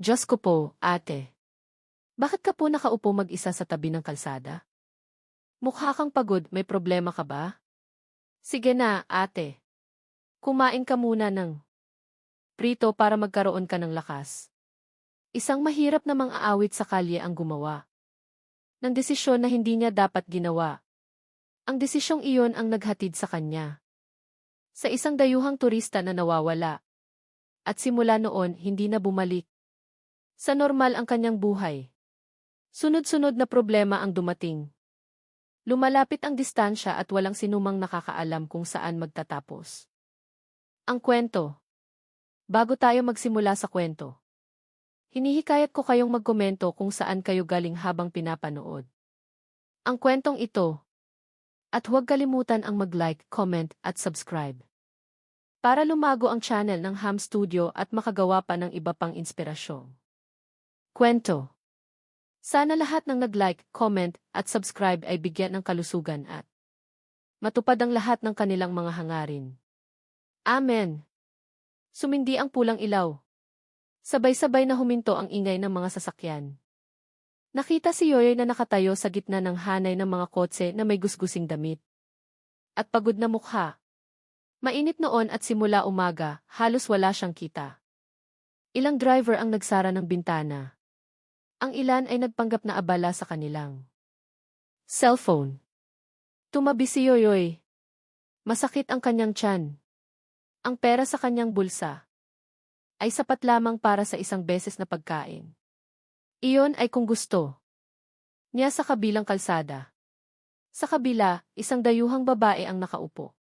Jusko po, ate. Bakit ka po nakaupo mag-isa sa tabi ng kalsada? Mukha kang pagod, may problema ka ba? Sige na, ate. Kumain ka muna ng Prito para magkaroon ka ng lakas. Isang mahirap na mang-aawit sa kalye ang gumawa ng desisyon na hindi niya dapat ginawa. Ang desisyong iyon ang naghatid sa kanya sa isang dayuhang turista na nawawala. At simula noon, hindi na bumalik sa normal ang kanyang buhay. Sunod-sunod na problema ang dumating. Lumalapit ang distansya at walang sinumang nakakaalam kung saan magtatapos ang kwento. Bago tayo magsimula sa kwento, hinihikayat ko kayong magkomento kung saan kayo galing habang pinapanood ang kwentong ito. At huwag kalimutan ang mag-like, comment at subscribe para lumago ang channel ng Ham Studio at makagawa pa ng iba pang inspirasyon. Kwento. Sana lahat ng nag-like, comment at subscribe ay bigyan ng kalusugan at matupad ang lahat ng kanilang mga hangarin. Amen. Sumindi ang pulang ilaw. Sabay-sabay na huminto ang ingay ng mga sasakyan. Nakita si Yoyoy na nakatayo sa gitna ng hanay ng mga kotse na may gusgusing damit at pagod na mukha. Mainit noon at simula umaga, halos wala siyang kita. Ilang driver ang nagsara ng bintana. Ang ilan ay nagpanggap na abala sa kanilang cellphone. Tumabi si Yoyoy. Masakit ang kanyang tiyan. Ang pera sa kanyang bulsa ay sapat lamang para sa isang beses na pagkain. Iyon ay kung gusto niya sa kabilang kalsada. Sa kabila, isang dayuhang babae ang nakaupo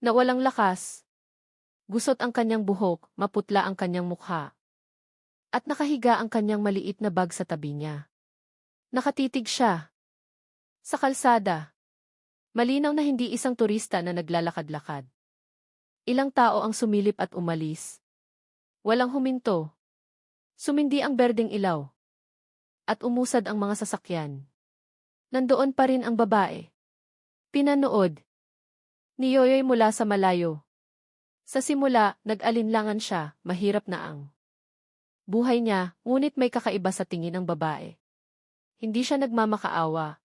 na walang lakas. Gusot ang kanyang buhok, maputla ang kanyang mukha. At nakahiga ang kanyang maliit na bag sa tabi niya. Nakatitig siya sa kalsada. Malinaw na hindi isang turista na naglalakad-lakad. Ilang tao ang sumilip at umalis. Walang huminto. Sumindi ang berdeng ilaw. At umusad ang mga sasakyan. Nandoon pa rin ang babae. Pinanood ni Yoyoy mula sa malayo. Sa simula, nag-alinlangan siya, mahirap na ang buhay niya, ngunit may kakaiba sa tingin ng babae. Hindi siya nagmamakaawa.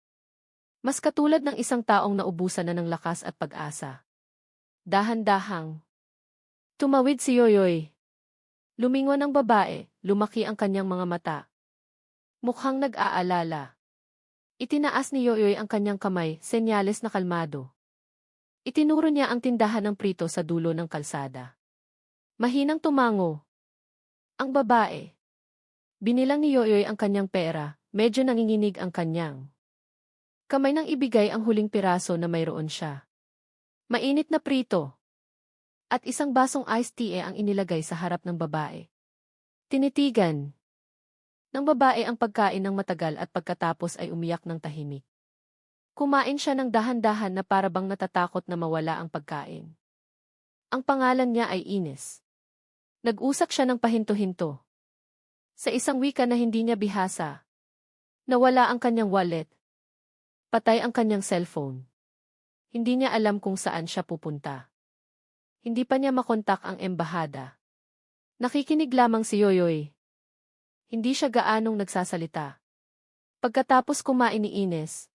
Mas katulad ng isang taong naubusan na ng lakas at pag-asa. Dahan-dahang tumawid si Yoyoy. Lumingon ang babae, lumaki ang kanyang mga mata. Mukhang nag-aalala. Itinaas ni Yoyoy ang kanyang kamay, senyales na kalmado. Itinuro niya ang tindahan ng Prito sa dulo ng kalsada. Mahinang tumango ang babae. Binilang ni Yoyoy ang kanyang pera, medyo nanginginig ang kanyang kamay nang ibigay ang huling piraso na mayroon siya. Mainit na prito at isang basong iced tea ang inilagay sa harap ng babae. Tinitigan ng babae ang pagkain ng matagal at pagkatapos ay umiyak ng tahimik. Kumain siya ng dahan-dahan na para bang natatakot na mawala ang pagkain. Ang pangalan niya ay Ines. Nag-usap siya ng pahinto-hinto. Sa isang wika na hindi niya bihasa. Nawala ang kanyang wallet. Patay ang kanyang cellphone. Hindi niya alam kung saan siya pupunta. Hindi pa niya makontak ang embahada. Nakikinig lamang si Yoyoy. Hindi siya gaanong nagsasalita. Pagkatapos kumain ni Ines,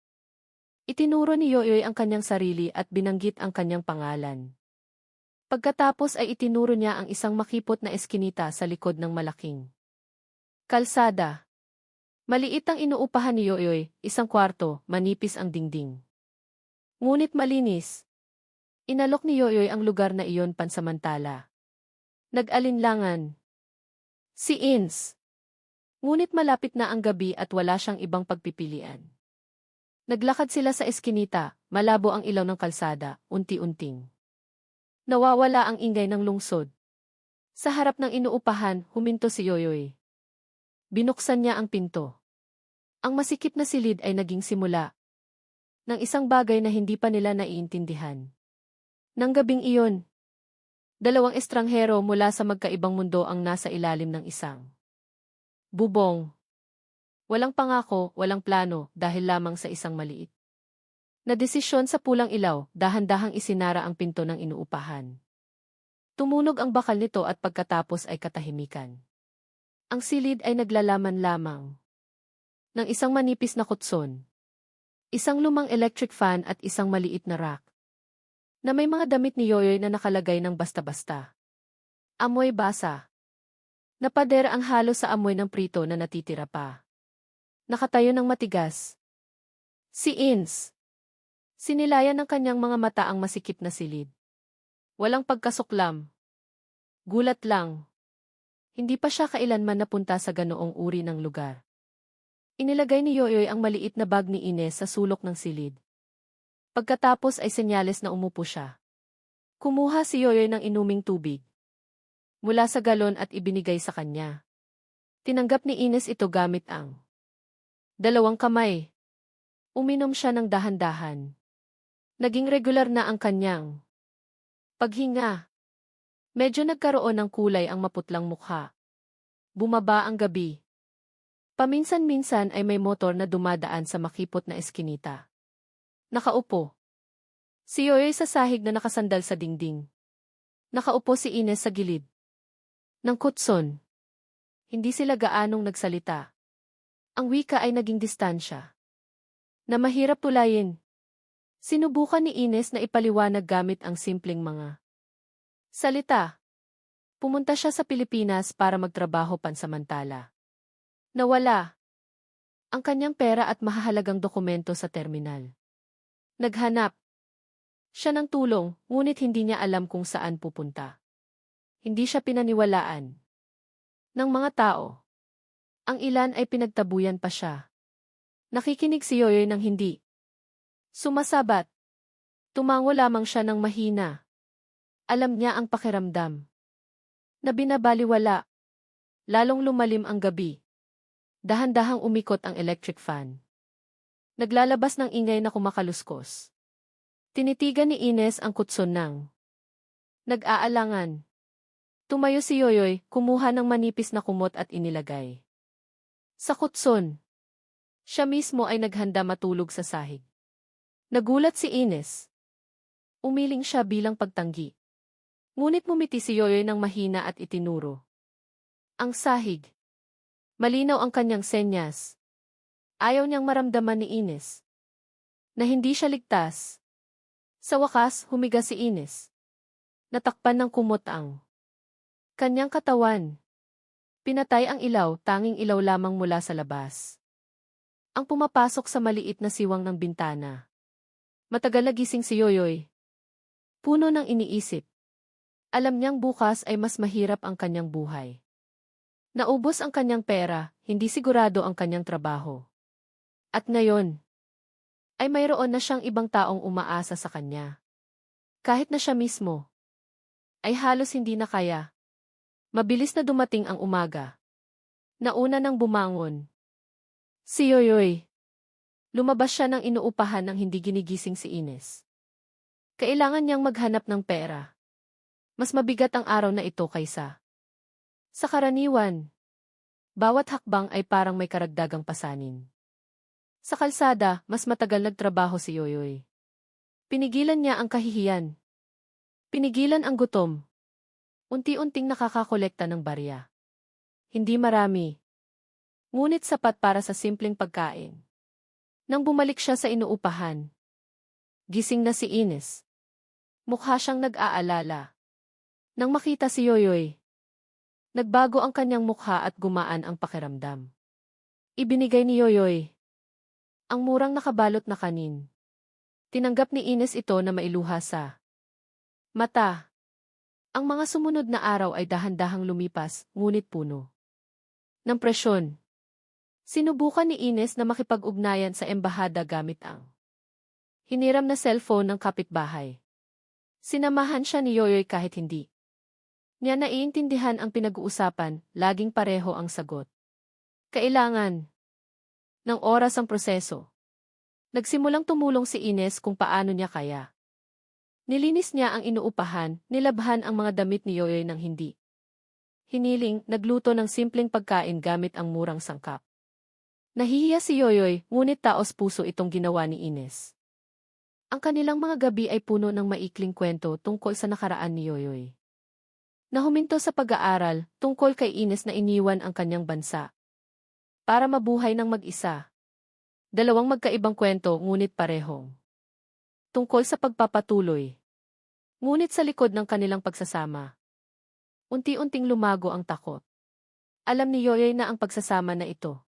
itinuro ni Yoyoy ang kanyang sarili at binanggit ang kanyang pangalan. Pagkatapos ay itinuro niya ang isang makipot na eskinita sa likod ng malaking kalsada. Maliit ang inuupahan ni Yoyoy, isang kwarto, manipis ang dingding. Ngunit malinis. Inalok ni Yoyoy ang lugar na iyon pansamantala. Nag-alinlangan si Ines. Ngunit malapit na ang gabi at wala siyang ibang pagpipilian. Naglakad sila sa eskinita, malabo ang ilaw ng kalsada, unti-unting nawawala ang ingay ng lungsod. Sa harap ng inuupahan, huminto si Yoyoy. Binuksan niya ang pinto. Ang masikip na silid ay naging simula ng isang bagay na hindi pa nila naiintindihan. Nang gabing iyon, dalawang estranghero mula sa magkaibang mundo ang nasa ilalim ng isang bubong. Walang pangako, walang plano, dahil lamang sa isang maliit na desisyon sa pulang ilaw, dahan-dahang isinara ang pinto ng inuupahan. Tumunog ang bakal nito at pagkatapos ay katahimikan. Ang silid ay naglalaman lamang ng isang manipis na kutson, isang lumang electric fan at isang maliit na rack na may mga damit ni Yoyoy na nakalagay ng basta-basta. Amoy basa. Napader ang halo sa amoy ng prito na natitira pa. Nakatayo ng matigas. Si Ines. Sinilayan ng kanyang mga mata ang masikip na silid. Walang pagkasuklam. Gulat lang. Hindi pa siya kailanman napunta sa ganoong uri ng lugar. Inilagay ni Yoyoy ang maliit na bag ni Ines sa sulok ng silid. Pagkatapos ay senyales na umupo siya. Kumuha si Yoyoy ng inuming tubig mula sa galon at ibinigay sa kanya. Tinanggap ni Ines ito gamit ang dalawang kamay. Uminom siya ng dahan-dahan. Naging regular na ang kanyang paghinga. Medyo nagkaroon ng kulay ang maputlang mukha. Bumaba ang gabi. Paminsan-minsan ay may motor na dumadaan sa makipot na eskinita. Nakaupo si Yoyoy sa sahig na nakasandal sa dingding. Nakaupo si Ines sa gilid ng kutson. Hindi sila gaanong nagsalita. Ang wika ay naging distansya na mahirap tulayin. Sinubukan ni Ines na ipaliwanag gamit ang simpleng mga salita. Pumunta siya sa Pilipinas para magtrabaho pansamantala. Nawala ang kanyang pera at mahahalagang dokumento sa terminal. Naghanap siya ng tulong, ngunit hindi niya alam kung saan pupunta. Hindi siya pinaniwalaan ng mga tao. Ang ilan ay pinagtabuyan pa siya. Nakikinig si Yoyoy ng hindi sumasabat. Tumango lamang siya ng mahina. Alam niya ang pakiramdam na binabaliwala. Lalong lumalim ang gabi. Dahan-dahang umikot ang electric fan. Naglalabas ng ingay na kumakaluskos. Tinitigan ni Ines ang kutson ng nag-aalangan. Tumayo si Yoyoy, kumuha ng manipis na kumot at inilagay sa kutson. Siya mismo ay naghanda matulog sa sahig. Nagulat si Ines. Umiling siya bilang pagtanggi. Ngunit mumiti si Yoyoy ng mahina at itinuro ang sahig. Malinaw ang kanyang senyas. Ayaw niyang maramdaman ni Ines na hindi siya ligtas. Sa wakas, humiga si Ines. Natakpan ng kumot ang kanyang katawan. Pinatay ang ilaw, tanging ilaw lamang mula sa labas ang pumapasok sa maliit na siwang ng bintana. Matagal na gising si Yoyoy. Puno ng iniisip. Alam niyang bukas ay mas mahirap ang kanyang buhay. Naubos ang kanyang pera, hindi sigurado ang kanyang trabaho. At ngayon, ay mayroon na siyang ibang taong umaasa sa kanya. Kahit na siya mismo ay halos hindi na kaya. Mabilis na dumating ang umaga. Nauna nang bumangon si Yoyoy. Lumabas siya ng inuupahan ng hindi ginigising si Ines. Kailangan niyang maghanap ng pera. Mas mabigat ang araw na ito kaysa sa karaniwan. Bawat hakbang ay parang may karagdagang pasanin. Sa kalsada, mas matagal nagtrabaho si Yoyoy. Pinigilan niya ang kahihiyan. Pinigilan ang gutom. Unti-unting nakakakolekta ng barya. Hindi marami. Ngunit sapat para sa simpleng pagkain. Nang bumalik siya sa inuupahan, gising na si Ines. Mukha siyang nag-aalala. Nang makita si Yoyoy, nagbago ang kanyang mukha at gumaan ang pakiramdam. Ibinigay ni Yoyoy ang murang nakabalot na kanin. Tinanggap ni Ines ito na mailuha sa mata. Ang mga sumunod na araw ay dahan-dahang lumipas, ngunit puno ng presyon. Sinubukan ni Ines na makipag-ugnayan sa embahada gamit ang hiniram na cellphone ng kapitbahay. Sinamahan siya ni Yoyoy kahit hindi niya naiintindihan ang pinag-uusapan, laging pareho ang sagot. Kailangan ng oras ang proseso. Nagsimulang tumulong si Ines kung paano niya kaya. Nilinis niya ang inuupahan, nilabhan ang mga damit ni Yoyoy ng hindi hiniling, nagluto ng simpleng pagkain gamit ang murang sangkap. Nahihiya si Yoyoy, ngunit taos puso itong ginawa ni Ines. Ang kanilang mga gabi ay puno ng maikling kwento tungkol sa nakaraan ni Yoyoy. na huminto sa pag-aaral tungkol kay Ines na iniwan ang kanyang bansa para mabuhay ng mag-isa. Dalawang magkaibang kwento ngunit parehong tungkol sa pagpapatuloy. Ngunit sa likod ng kanilang pagsasama, unti-unting lumago ang takot. Alam ni Yoyoy na ang pagsasama na ito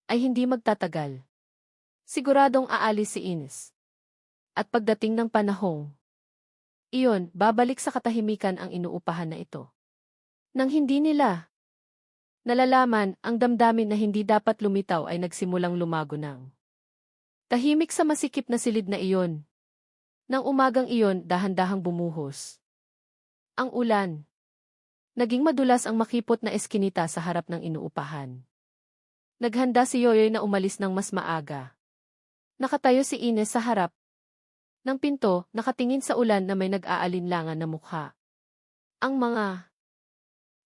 ay hindi magtatagal. Siguradong aalis si Ines. At pagdating ng panahong iyon, babalik sa katahimikan ang inuupahan na ito. Nang hindi nila nalalaman, ang damdamin na hindi dapat lumitaw ay nagsimulang lumago ng tahimik sa masikip na silid na iyon. Nang umagang iyon, dahan-dahang bumuhos ang ulan. Naging madulas ang makipot na eskinita sa harap ng inuupahan. Naghanda si Yoyoy na umalis ng mas maaga. Nakatayo si Ines sa harap ng pinto, nakatingin sa ulan na may nag-aalinlangan na mukha. Ang mga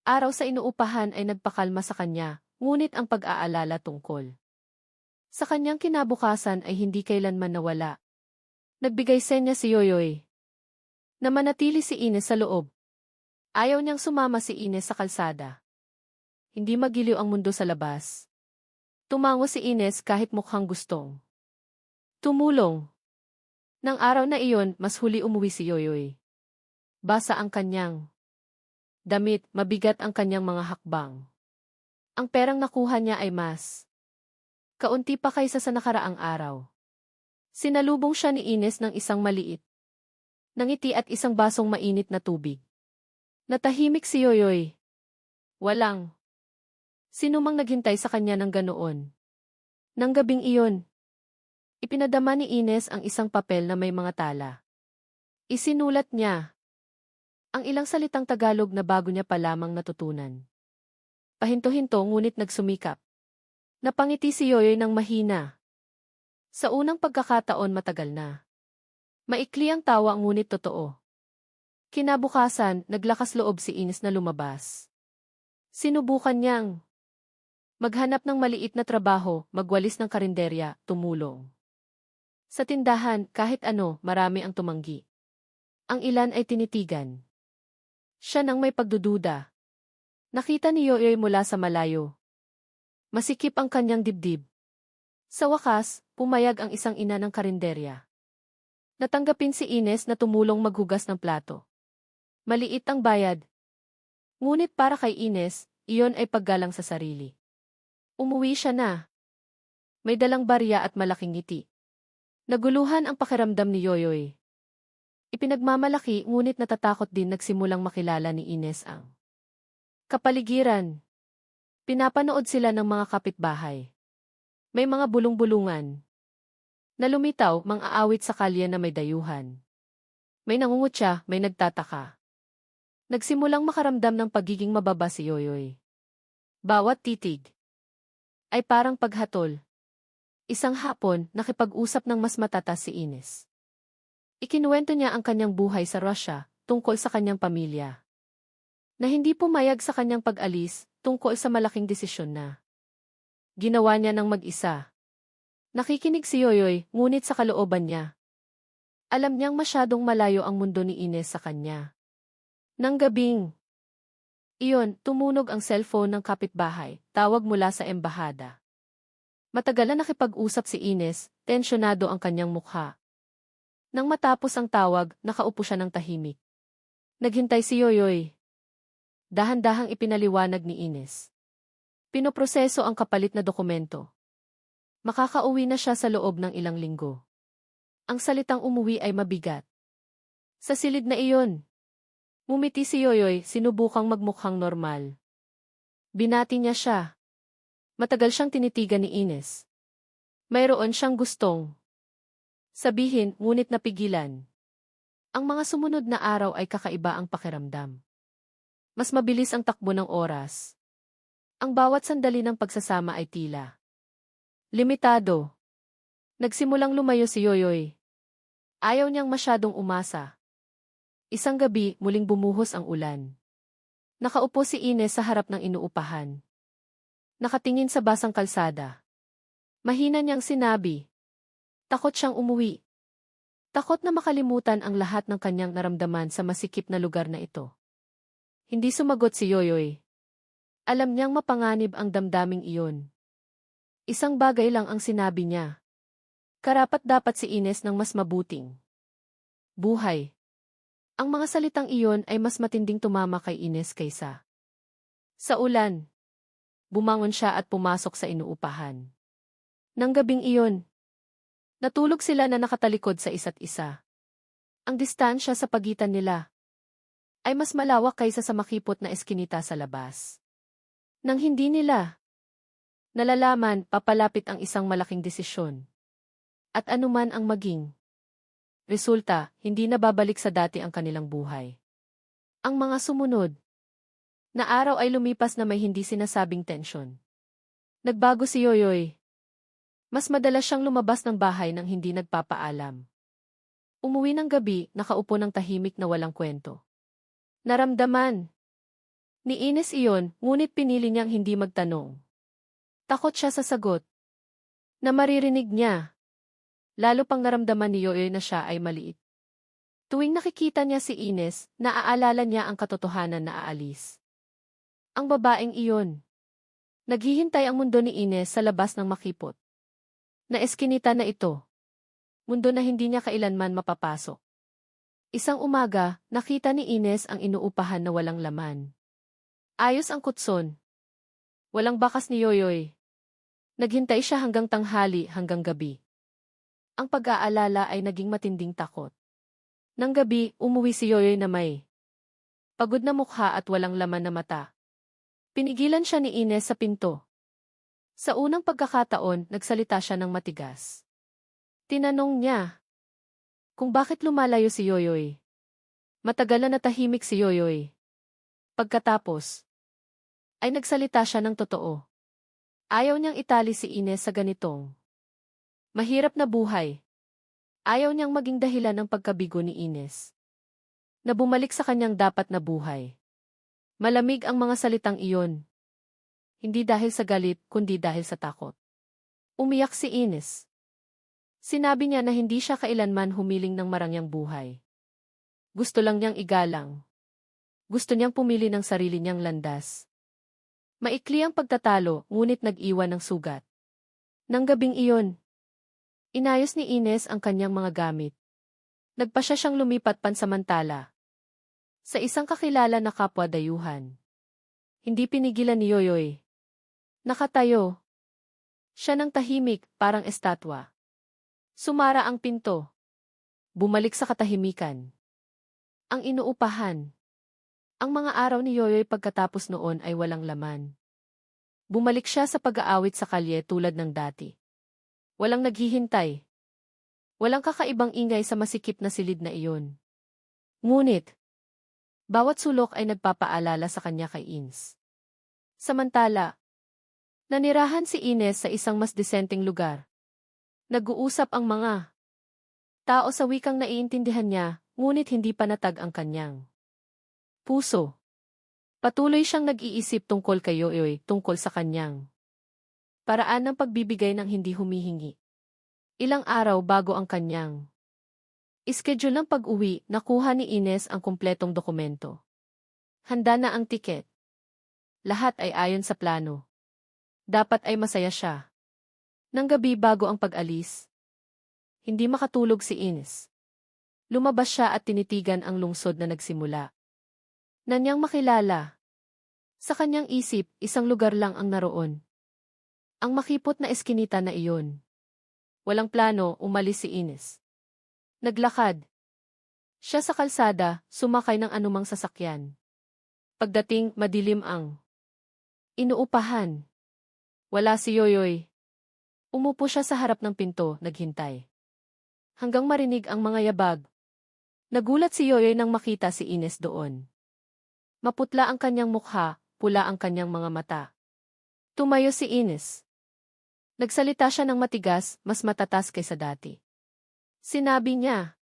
araw sa inuupahan ay nagpakalma sa kanya, ngunit ang pag-aalala tungkol sa kanyang kinabukasan ay hindi kailanman nawala. Nagbigay senya si Yoyoy na manatili si Ines sa loob. Ayaw niyang sumama si Ines sa kalsada. Hindi magiliw ang mundo sa labas. Tumango si Ines kahit mukhang gustong tumulong. Nang araw na iyon, mas huli umuwi si Yoyoy. Basa ang kanyang damit, mabigat ang kanyang mga hakbang. Ang perang nakuha niya ay mas kaunti pa kaysa sa nakaraang araw. Sinalubong siya ni Ines ng isang maliit na ngiti at isang basong mainit na tubig. Natahimik si Yoyoy. Walang sinumang naghintay sa kanya ng ganoon. Nang gabing iyon, ipinadama ni Ines ang isang papel na may mga tala. Isinulat niya ang ilang salitang Tagalog na bago niya pa lamang natutunan. Pahinto-hinto ngunit nagsumikap. Napangiti si Yoyoy ng mahina. Sa unang pagkakataon matagal na. Maikli ang tawa ngunit totoo. Kinabukasan, naglakas loob si Ines na lumabas. Sinubukan niyang maghanap ng maliit na trabaho, magwalis ng karinderya, tumulong sa tindahan, kahit ano, marami ang tumanggi. Ang ilan ay tinitigan siya nang may pagdududa. Nakita ni Yoyoy mula sa malayo. Masikip ang kanyang dibdib. Sa wakas, pumayag ang isang ina ng karinderya. Natanggapin si Ines na tumulong maghugas ng plato. Maliit ang bayad. Ngunit para kay Ines, iyon ay paggalang sa sarili. Umuwi siya na. May dalang barya at malaking ngiti. Naguluhan ang pakiramdam ni Yoyoy. Ipinagmamalaki ngunit natatakot din nagsimulang makilala ni Ines ang kapaligiran. Pinapanood sila ng mga kapitbahay. May mga bulong-bulungan na lumitaw, mang-aawit sa kalye na may dayuhan. May nangungutya, may nagtataka. Nagsimulang makaramdam ng pagiging mababa si Yoyoy. Bawat titig ay parang paghatol. Isang hapon, nakipag-usap ng mas matatas si Ines. Ikinuwento niya ang kanyang buhay sa Russia, tungkol sa kanyang pamilya. Na hindi pumayag sa kanyang pag-alis, tungkol sa malaking desisyon na ginawa niya ng mag-isa. Nakikinig si Yoyoy, ngunit sa kalooban niya, alam niyang masyadong malayo ang mundo ni Ines sa kanya. Nang gabing iyon, tumunog ang cellphone ng kapitbahay, tawag mula sa embahada. Matagal na nakipag-usap si Ines, tensyonado ang kanyang mukha. Nang matapos ang tawag, nakaupo siya ng tahimik. Naghintay si Yoyoy. Dahan-dahang ipinaliwanag ni Ines. Pinoproseso ang kapalit na dokumento. Makakauwi na siya sa loob ng ilang linggo. Ang salitang umuwi ay mabigat. Sa silid na iyon, ngumiti si Yoyoy, sinubukang magmukhang normal. Binati niya siya. Matagal siyang tinitigan ni Ines. Mayroon siyang gustong sabihin, ngunit napigilan. Ang mga sumunod na araw ay kakaiba ang pakiramdam. Mas mabilis ang takbo ng oras. Ang bawat sandali ng pagsasama ay tila limitado. Nagsimulang lumayo si Yoyoy. Ayaw niyang masyadong umasa. Isang gabi, muling bumuhos ang ulan. Nakaupo si Ines sa harap ng inuupahan. Nakatingin sa basang kalsada. Mahina niyang sinabi. Takot siyang umuwi. Takot na makalimutan ang lahat ng kanyang naramdaman sa masikip na lugar na ito. Hindi sumagot si Yoyoy. Alam niyang mapanganib ang damdaming iyon. Isang bagay lang ang sinabi niya. Karapat-dapat si Ines ng mas mabuting buhay. Ang mga salitang iyon ay mas matinding tumama kay Ines kaysa sa ulan. Bumangon siya at pumasok sa inuupahan. Nang gabing iyon, natulog sila na nakatalikod sa isa't isa. Ang distansya sa pagitan nila ay mas malawak kaysa sa makipot na eskinita sa labas. Nang hindi nila nalalaman, papalapit ang isang malaking desisyon. At anuman ang maging resulta, hindi na babalik sa dati ang kanilang buhay. Ang mga sumunod na araw ay lumipas na may hindi sinasabing tensyon. Nagbago si Yoyoy. Mas madalas siyang lumabas ng bahay nang hindi nagpapaalam. Umuwi ng gabi, nakaupo ng tahimik na walang kwento. Naramdaman ni Ines iyon, ngunit pinili niyang hindi magtanong. Takot siya sa sagot na maririnig niya. Lalo pang naramdaman ni Yoyoy na siya ay maliit. Tuwing nakikita niya si Ines, naaalala niya ang katotohanan na aalis. Ang babaeng iyon. Naghihintay ang mundo ni Ines sa labas ng makipot na eskinita na ito. Mundo na hindi niya kailanman mapapasok. Isang umaga, nakita ni Ines ang inuupahan na walang laman. Ayos ang kutson. Walang bakas ni Yoyoy. Naghintay siya hanggang tanghali, hanggang gabi. Ang pag-aalala ay naging matinding takot. Nang gabi, umuwi si Yoyoy na may pagod na mukha at walang laman na mata. Pinigilan siya ni Ines sa pinto. Sa unang pagkakataon, nagsalita siya ng matigas. Tinanong niya kung bakit lumalayo si Yoyoy. Matagal na natahimik si Yoyoy. Pagkatapos, ay nagsalita siya ng totoo. Ayaw niyang itali si Ines sa ganitong mahirap na buhay. Ayaw niyang maging dahilan ng pagkabigo ni Ines na bumalik sa kanyang dapat na buhay. Malamig ang mga salitang iyon. Hindi dahil sa galit, kundi dahil sa takot. Umiyak si Ines. Sinabi niya na hindi siya kailanman humiling ng marangyang buhay. Gusto lang niyang igalang. Gusto niyang pumili ng sarili niyang landas. Maikli ang pagtatalo, ngunit nag-iwan ng sugat. Nang gabing iyon, inayos ni Ines ang kanyang mga gamit. Nagpasya siyang lumipat pansamantala sa isang kakilala na kapwa Dayuhan. Hindi pinigilan ni Yoyoy. Nakatayo siya ng tahimik, parang estatwa. Sumara ang pinto. Bumalik sa katahimikan ang inuupahan. Ang mga araw ni Yoyoy pagkatapos noon ay walang laman. Bumalik siya sa pag-aawit sa kalye tulad ng dati. Walang naghihintay. Walang kakaibang ingay sa masikip na silid na iyon. Ngunit, bawat sulok ay nagpapaalala sa kanya kay Ines. Samantala, nanirahan si Ines sa isang mas desenteng lugar. Nag-uusap ang mga tao sa wikang naiintindihan niya, ngunit hindi panatag ang kanyang puso. Patuloy siyang nag-iisip tungkol kay Yoyoy, tungkol sa kanyang paraan ng pagbibigay ng hindi humihingi. Ilang araw bago ang kanyang iskediul ng pag-uwi, nakuha ni Ines ang kumpletong dokumento. Handa na ang tiket. Lahat ay ayon sa plano. Dapat ay masaya siya. Nang gabi bago ang pag-alis, hindi makatulog si Ines. Lumabas siya at tinitigan ang lungsod na nagsimula na niyang makilala. Sa kanyang isip, isang lugar lang ang naroon. Ang makipot na eskinita na iyon. Walang plano, umalis si Ines. Naglakad siya sa kalsada, sumakay ng anumang sasakyan. Pagdating, madilim ang inuupahan. Wala si Yoyoy. Umupo siya sa harap ng pinto, naghintay. Hanggang marinig ang mga yabag. Nagulat si Yoyoy nang makita si Ines doon. Maputla ang kanyang mukha, pula ang kanyang mga mata. Tumayo si Ines. Nagsalita siya ng matigas, mas matatas kaysa dati. Sinabi niya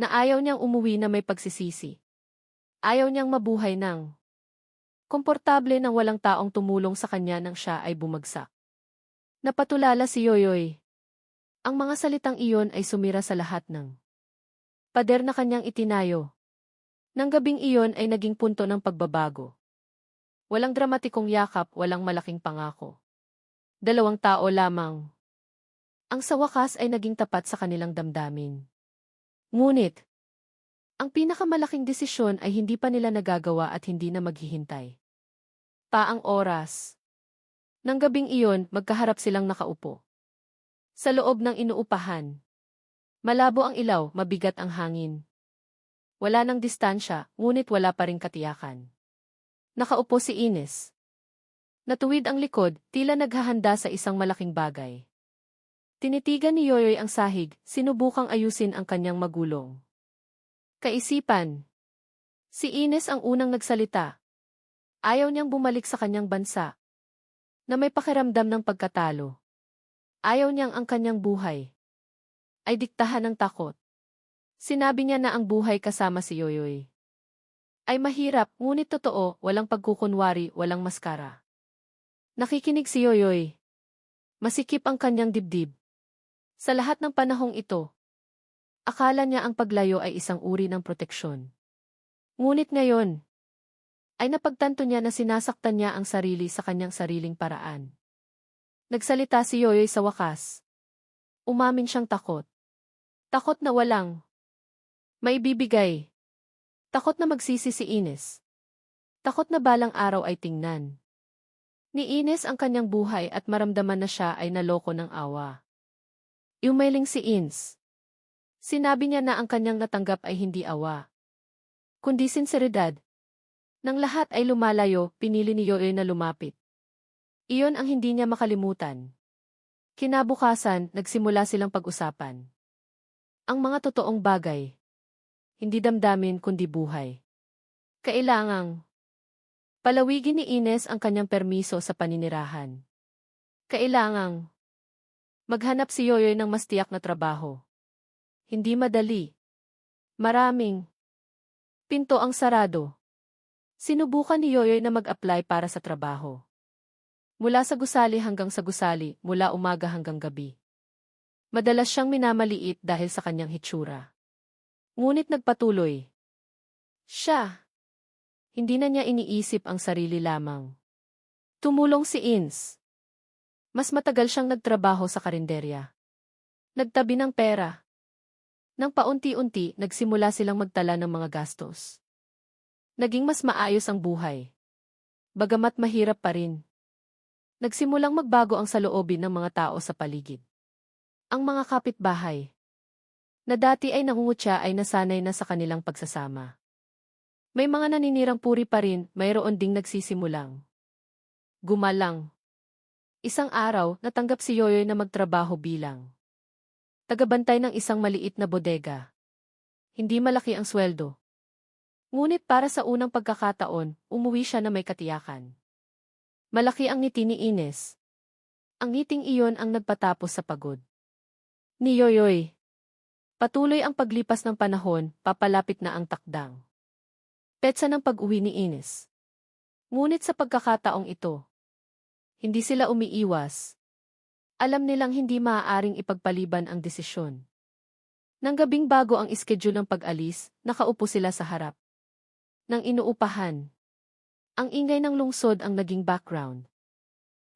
na ayaw niyang umuwi na may pagsisisi. Ayaw niyang mabuhay ng komportable nang walang taong tumulong sa kanya nang siya ay bumagsak. Napatulala si Yoyoy. Ang mga salitang iyon ay sumira sa lahat ng pader na kanyang itinayo. Nang gabing iyon ay naging punto ng pagbabago. Walang dramatikong yakap, walang malaking pangako. Dalawang tao lamang. Ang sa wakas ay naging tapat sa kanilang damdamin. Ngunit, ang pinakamalaking desisyon ay hindi pa nila nagagawa at hindi na maghihintay. Ang oras. Nang gabing iyon, magkaharap silang nakaupo. Sa loob ng inuupahan. Malabo ang ilaw, mabigat ang hangin. Wala nang distansya, ngunit wala pa ring katiyakan. Nakaupo si Ines. Natuwid ang likod, tila naghahanda sa isang malaking bagay. Tinitigan ni Yoyoy ang sahig, sinubukang ayusin ang kanyang magulong. Kaisipan. Si Ines ang unang nagsalita. Ayaw niyang bumalik sa kanyang bansa. Na may pakiramdam ng pagkatalo. Ayaw niyang ang kanyang buhay ay diktahan ng takot. Sinabi niya na ang buhay kasama si Yoyoy ay mahirap, ngunit totoo, walang pagkukunwari, walang maskara. Nakikinig si Yoyoy. Masikip ang kanyang dibdib. Sa lahat ng panahong ito, akala niya ang paglayo ay isang uri ng proteksyon. Ngunit ngayon, ay napagtanto niya na sinasaktan niya ang sarili sa kanyang sariling paraan. Nagsalita si Yoyoy sa wakas. Umamin siyang takot. Takot na walang maibibigay. Takot na magsisi si Ines. Takot na balang araw ay tingnan ni Ines ang kanyang buhay at maramdaman na siya ay naloko ng awa. Umailing si Ines. Sinabi niya na ang kanyang natanggap ay hindi awa, kundi sinseridad. Nang lahat ay lumalayo, pinili ni Yoyoy na lumapit. Iyon ang hindi niya makalimutan. Kinabukasan, nagsimula silang pag-usapan. Ang mga totoong bagay. Hindi damdamin kundi buhay. Kailangang palawigin ni Ines ang kanyang permiso sa paninirahan. Kailangang maghanap si Yoyoy ng mas tiyak na trabaho. Hindi madali. Maraming pinto ang sarado. Sinubukan ni Yoyoy na mag-apply para sa trabaho. Mula sa gusali hanggang sa gusali, mula umaga hanggang gabi. Madalas siyang minamaliit dahil sa kanyang hitsura. Ngunit nagpatuloy. Siya. Hindi na niya iniisip ang sarili lamang. Tumulong si Ines. Mas matagal siyang nagtrabaho sa karinderya. Nagtabi ng pera. Nang paunti-unti, nagsimula silang magtala ng mga gastos. Naging mas maayos ang buhay. Bagamat mahirap pa rin. Nagsimulang magbago ang saloobin ng mga tao sa paligid. Ang mga kapitbahay na dati ay nangungutya ay nasanay na sa kanilang pagsasama. May mga naninirang puri pa rin, mayroon ding nagsisimulang gumalang. Isang araw, natanggap si Yoyoy na magtrabaho bilang tagabantay ng isang maliit na bodega. Hindi malaki ang sweldo. Ngunit para sa unang pagkakataon, umuwi siya na may katiyakan. Malaki ang ngiti ni Ines. Ang ngiting iyon ang nagpatapos sa pagod ni Yoyoy. Patuloy ang paglipas ng panahon, papalapit na ang takdang petsa ng pag-uwi ni Ines. Ngunit sa pagkakataong ito, hindi sila umiiwas. Alam nilang hindi maaaring ipagpaliban ang desisyon. Nang gabing bago ang schedule ng pag-alis, nakaupo sila sa harap ng inuupahan. Ang ingay ng lungsod ang naging background.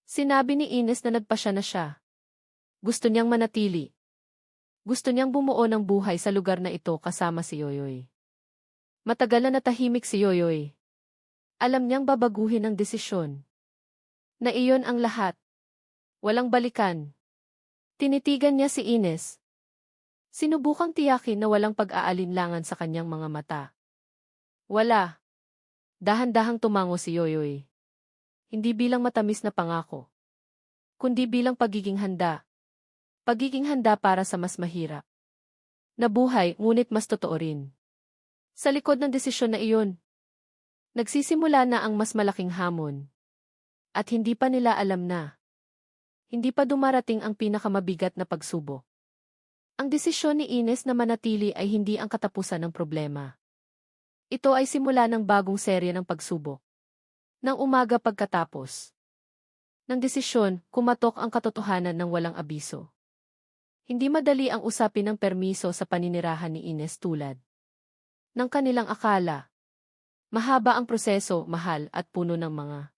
Sinabi ni Ines na nagpasya na siya. Gusto niyang manatili. Gusto niyang bumuo ng buhay sa lugar na ito kasama si Yoyoy. Matagal na natahimik si Yoyoy. Alam niyang babaguhin ang desisyon. Na iyon ang lahat. Walang balikan. Tinitigan niya si Ines. Sinubukang tiyakin na walang pag-aalinlangan sa kanyang mga mata. Wala. Dahan-dahang tumango si Yoyoy. Hindi bilang matamis na pangako, kundi bilang pagiging handa. Pagiging handa para sa mas mahirap na buhay, ngunit mas totoo rin. Sa likod ng desisyon na iyon, nagsisimula na ang mas malaking hamon. At hindi pa nila alam na hindi pa dumarating ang pinakamabigat na pagsubok. Ang desisyon ni Ines na manatili ay hindi ang katapusan ng problema. Ito ay simula ng bagong serye ng pagsubok. Nang umaga pagkatapos ng desisyon, kumatok ang katotohanan ng walang abiso. Hindi madali ang usapin ng permiso sa paninirahan ni Ines tulad ng kanilang akala. Mahaba ang proseso, mahal at puno ng mga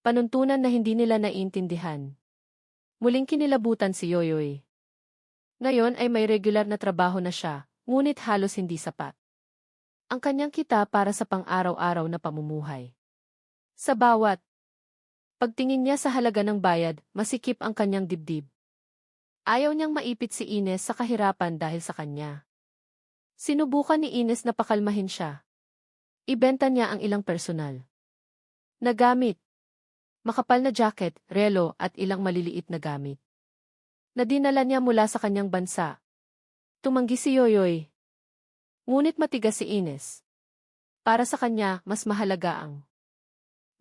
panuntunan na hindi nila naiintindihan. Muling kinilabutan si Yoyoy. Ngayon ay may regular na trabaho na siya, ngunit halos hindi sapat ang kanyang kita para sa pang-araw-araw na pamumuhay. Sa bawat pagtingin niya sa halaga ng bayad, masikip ang kanyang dibdib. Ayaw niyang maipit si Ines sa kahirapan dahil sa kanya. Sinubukan ni Ines na pakalmahin siya. Ibenta niya ang ilang personal na gamit, makapal na jacket, relo at ilang maliliit na gamit na dinala niya mula sa kanyang bansa. Tumanggi si Yoyoy. Ngunit matigas si Ines. Para sa kanya, mas mahalaga ang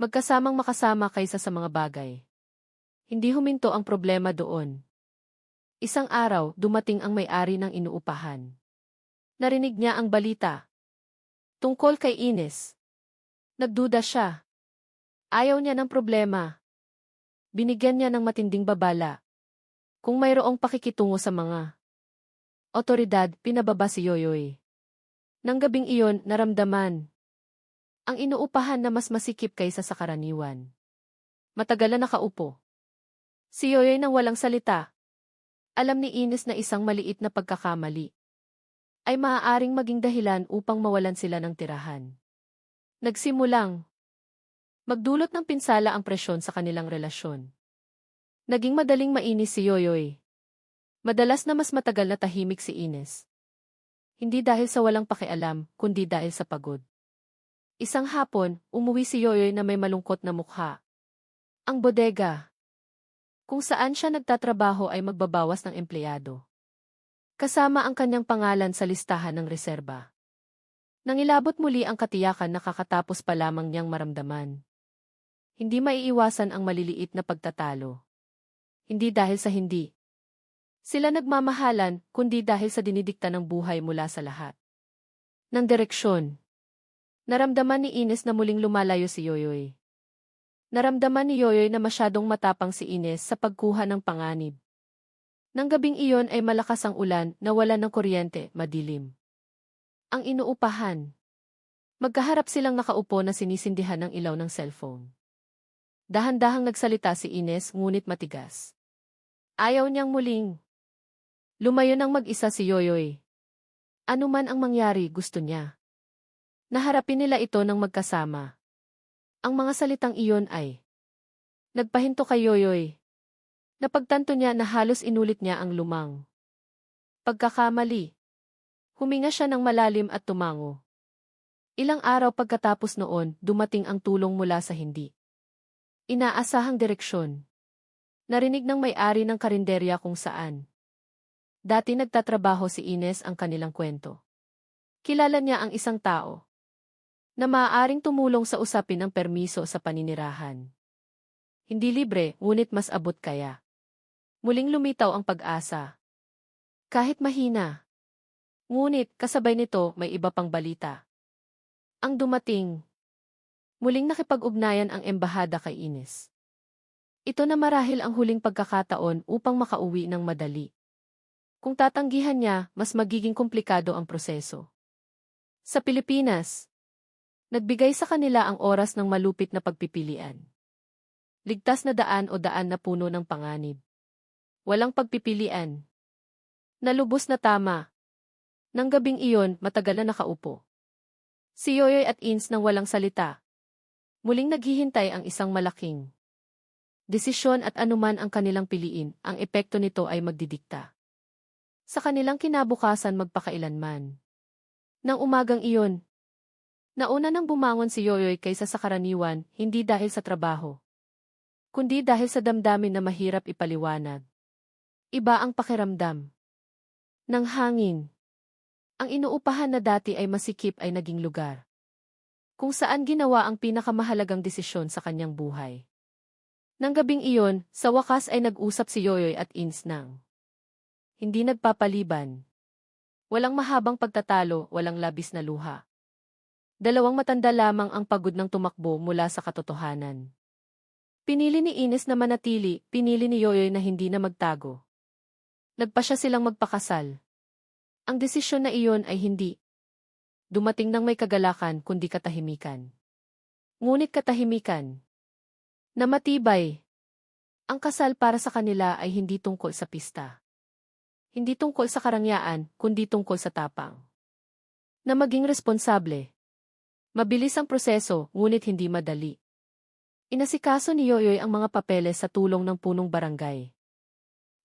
magkasamang makasama kaysa sa mga bagay. Hindi huminto ang problema doon. Isang araw, dumating ang may-ari ng inuupahan. Narinig niya ang balita tungkol kay Ines. Nagduda siya. Ayaw niya ng problema. Binigyan niya ng matinding babala. Kung mayroong pakikitungo sa mga otoridad, pinababa si Yoyoy. Nang gabing iyon, naramdaman ang inuupahan na mas masikip kaysa sa karaniwan. Matagal na nakaupo si Yoyoy nang walang salita. Alam ni Ines na isang maliit na pagkakamali ay maaaring maging dahilan upang mawalan sila ng tirahan. Nagsimulang magdulot ng pinsala ang presyon sa kanilang relasyon. Naging madaling mainis si Yoyoy. Madalas na mas matagal na tahimik si Ines. Hindi dahil sa walang pakialam, kundi dahil sa pagod. Isang hapon, umuwi si Yoyoy na may malungkot na mukha. Ang bodega kung saan siya nagtatrabaho ay magbabawas ng empleyado. Kasama ang kanyang pangalan sa listahan ng reserba. Nangilabot muli ang katiyakan na kakatapos pa lamang niyang maramdaman. Hindi maiiwasan ang maliliit na pagtatalo. Hindi dahil sa hindi sila nagmamahalan, kundi dahil sa dinidikta ng buhay mula sa lahat ng direksyon. Naramdaman ni Ines na muling lumalayo si Yoyoy. Naramdaman ni Yoyoy na masyadong matapang si Ines sa pagkuha ng panganib. Nang gabing iyon ay malakas ang ulan, nawalan ng kuryente, madilim ang inuupahan. Magkaharap silang nakaupo na sinisindihan ng ilaw ng cellphone. Dahan-dahang nagsalita si Ines ngunit matigas. Ayaw niyang muling lumayo ng mag-isa si Yoyoy. Ano man ang mangyari, gusto niya naharapin nila ito ng magkasama. Ang mga salitang iyon ay nagpahinto kay Yoyoy. Napagtanto niya na halos inulit niya ang lumang pagkakamali. Huminga siya ng malalim at tumango. Ilang araw pagkatapos noon, dumating ang tulong mula sa hindi inaasahang direksyon. Narinig ng may-ari ng karinderya kung saan dati nagtatrabaho si Ines ang kanilang kwento. Kilala niya ang isang tao na maaaring tumulong sa usapin ng permiso sa paninirahan. Hindi libre, ngunit mas abot kaya. Muling lumitaw ang pag-asa. Kahit mahina. Ngunit, kasabay nito, may iba pang balita. Ang dumating. Muling nakipag-ugnayan ang embahada kay Ines. Ito na marahil ang huling pagkakataon upang makauwi ng madali. Kung tatanggihan niya, mas magiging komplikado ang proseso. Sa Pilipinas, nagbigay sa kanila ang oras ng malupit na pagpipilian. Ligtas na daan o daan na puno ng panganib. Walang pagpipilian. Nalubos na tama. Nang gabing iyon, matagal na nakaupo si Yoyoy at Ines nang walang salita. Muling naghihintay ang isang malaking desisyon at anuman ang kanilang piliin, ang epekto nito ay magdidikta sa kanilang kinabukasan magpakailanman. Nang umagang iyon, nauna nang bumangon si Yoyoy kaysa sa karaniwan, hindi dahil sa trabaho, kundi dahil sa damdamin na mahirap ipaliwanag. Iba ang pakiramdam ng hangin. Ang inuupahan na dati ay masikip ay naging lugar kung saan ginawa ang pinakamahalagang desisyon sa kanyang buhay. Nang gabing iyon, sa wakas ay nag-usap si Yoyoy at Ines nang hindi nagpapaliban. Walang mahabang pagtatalo, walang labis na luha. Dalawang matanda lamang ang pagod ng tumakbo mula sa katotohanan. Pinili ni Ines na manatili, pinili ni Yoyoy na hindi na magtago. Nagpasya silang magpakasal. Ang desisyon na iyon ay hindi dumating ng may kagalakan kundi katahimikan. Ngunit katahimikan na matibay. Ang kasal para sa kanila ay hindi tungkol sa pista. Hindi tungkol sa karangyaan, kundi tungkol sa tapang. Na maging responsable. Mabilis ang proseso, ngunit hindi madali. Inasikaso ni Yoyoy ang mga papeles sa tulong ng punong barangay.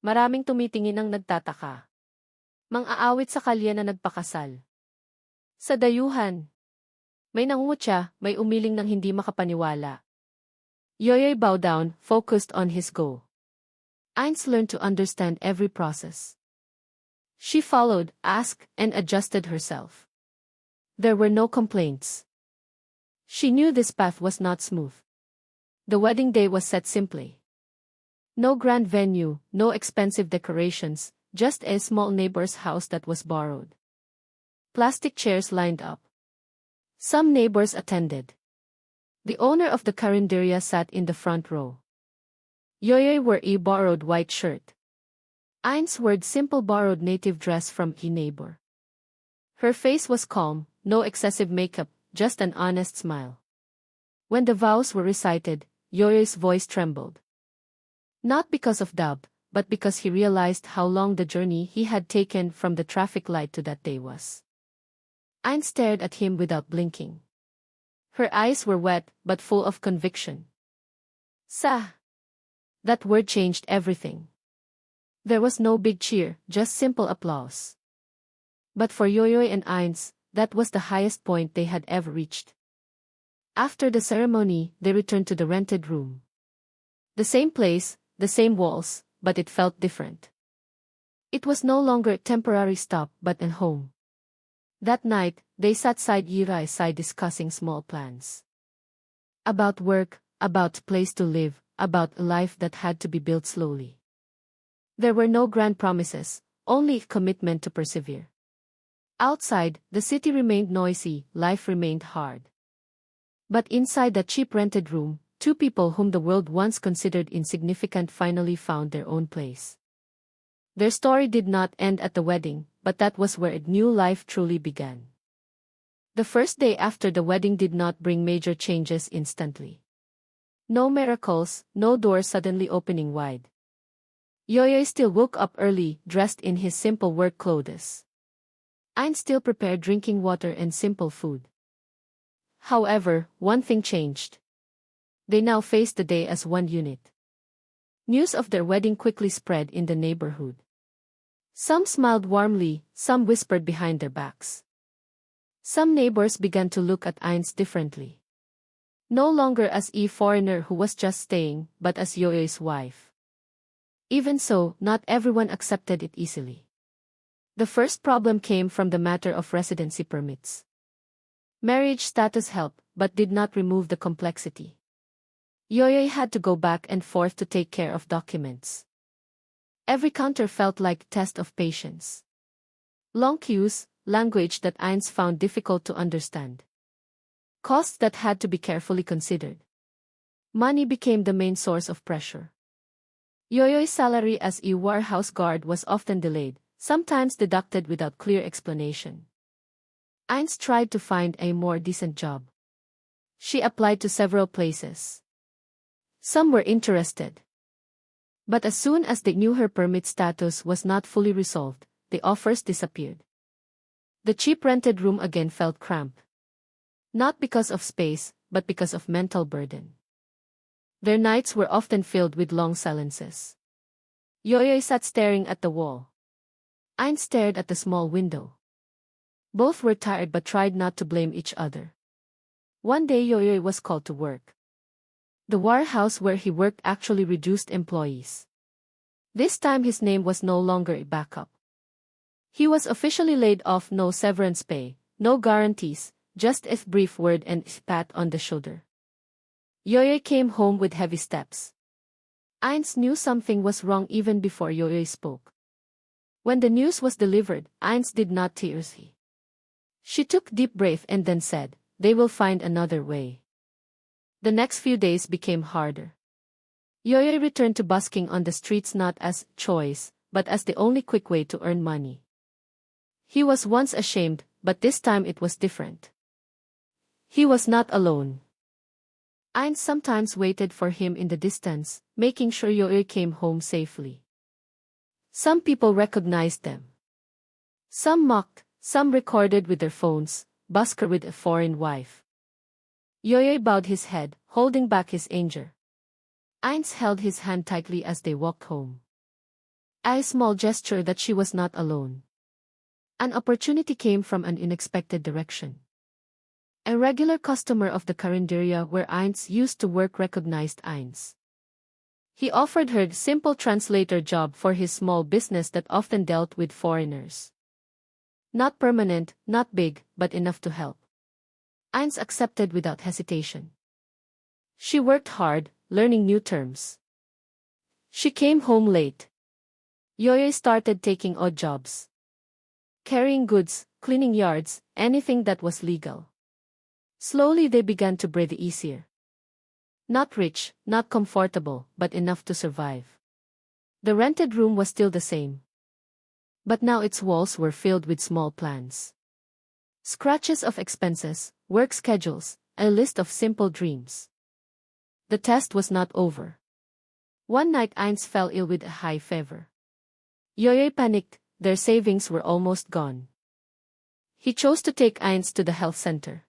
Maraming tumitingin ang nagtataka. Mang-aawit sa kalye na nagpakasal. Sa Dayuhan. May nangungutya, may umiling ng hindi makapaniwala. Yoyoy bowed down, focused on his goal. Ines learned to understand every process. She followed, asked, and adjusted herself. There were no complaints. She knew this path was not smooth. The wedding day was set simply. No grand venue, no expensive decorations, just a small neighbor's house that was borrowed. Plastic chairs lined up. Some neighbors attended. The owner of the carinderia sat in the front row. Yoyoy wore a borrowed white shirt. Ines wore simple borrowed native dress from a neighbor. Her face was calm, no excessive makeup, just an honest smile. When the vows were recited, Yoyoy's voice trembled. Not because of doubt, but because he realized how long the journey he had taken from the traffic light to that day was. Ines stared at him without blinking. Her eyes were wet, but full of conviction. Sa. That word changed everything. There was no big cheer, just simple applause. But for Yoyoy and Ines, that was the highest point they had ever reached. After the ceremony, they returned to the rented room. The same place, the same walls, but it felt different. It was no longer a temporary stop, but a home. That night, they sat side by side discussing small plans. About work, about place to live, about a life that had to be built slowly. There were no grand promises, only a commitment to persevere. Outside, the city remained noisy, life remained hard. But inside that cheap rented room, two people whom the world once considered insignificant finally found their own place. Their story did not end at the wedding, but that was where a new life truly began. The first day after the wedding did not bring major changes instantly. No miracles, no doors suddenly opening wide. Yoyoy still woke up early, dressed in his simple work clothes. Ines still prepared drinking water and simple food. However, one thing changed. They now faced the day as one unit. News of their wedding quickly spread in the neighborhood. Some smiled warmly, some whispered behind their backs. Some neighbors began to look at Ines differently. No longer as a foreigner who was just staying, but as Yoyoy's wife. Even so, not everyone accepted it easily. The first problem came from the matter of residency permits. Marriage status helped, but did not remove the complexity. Yoyoy had to go back and forth to take care of documents. Every counter felt like a test of patience. Long queues, language that Ines found difficult to understand. Costs that had to be carefully considered. Money became the main source of pressure. Yoyoy's salary as a warehouse guard was often delayed, sometimes deducted without clear explanation. Ines tried to find a more decent job. She applied to several places. Some were interested. But as soon as they knew her permit status was not fully resolved, the offers disappeared. The cheap rented room again felt cramped. Not because of space, but because of mental burden. Their nights were often filled with long silences. Yoyoy sat staring at the wall. Ines stared at the small window. Both were tired but tried not to blame each other. One day Yoyoy was called to work. The warehouse where he worked actually reduced employees. This time his name was no longer a backup. He was officially laid off, no severance pay, no guarantees, just a brief word and a pat on the shoulder. Yoyoy came home with heavy steps. Ines knew something was wrong even before Yoyoy spoke. When the news was delivered, Ines did not tears. She took deep breath and then said, "They will find another way." The next few days became harder. Yoyoy returned to busking on the streets not as choice, but as the only quick way to earn money. He was once ashamed, but this time it was different. He was not alone. Ines sometimes waited for him in the distance, making sure Yoyoy came home safely. Some people recognized them. Some mocked, some recorded with their phones, Busker with a foreign wife. Yoyoy bowed his head, holding back his anger. Ines held his hand tightly as they walked home. A small gesture that she was not alone. An opportunity came from an unexpected direction. A regular customer of the carinderia where Ines used to work recognized Ines. He offered her a simple translator job for his small business that often dealt with foreigners. Not permanent, not big, but enough to help. Ines accepted without hesitation. She worked hard, learning new terms. She came home late. Yoyoy started taking odd jobs. Carrying goods, cleaning yards, anything that was legal. Slowly they began to breathe easier. Not rich, not comfortable, but enough to survive. The rented room was still the same. But now its walls were filled with small plans. Scratches of expenses, work schedules, a list of simple dreams. The test was not over. One night Ines fell ill with a high fever. Yoyoy panicked, their savings were almost gone. He chose to take Ines to the health center.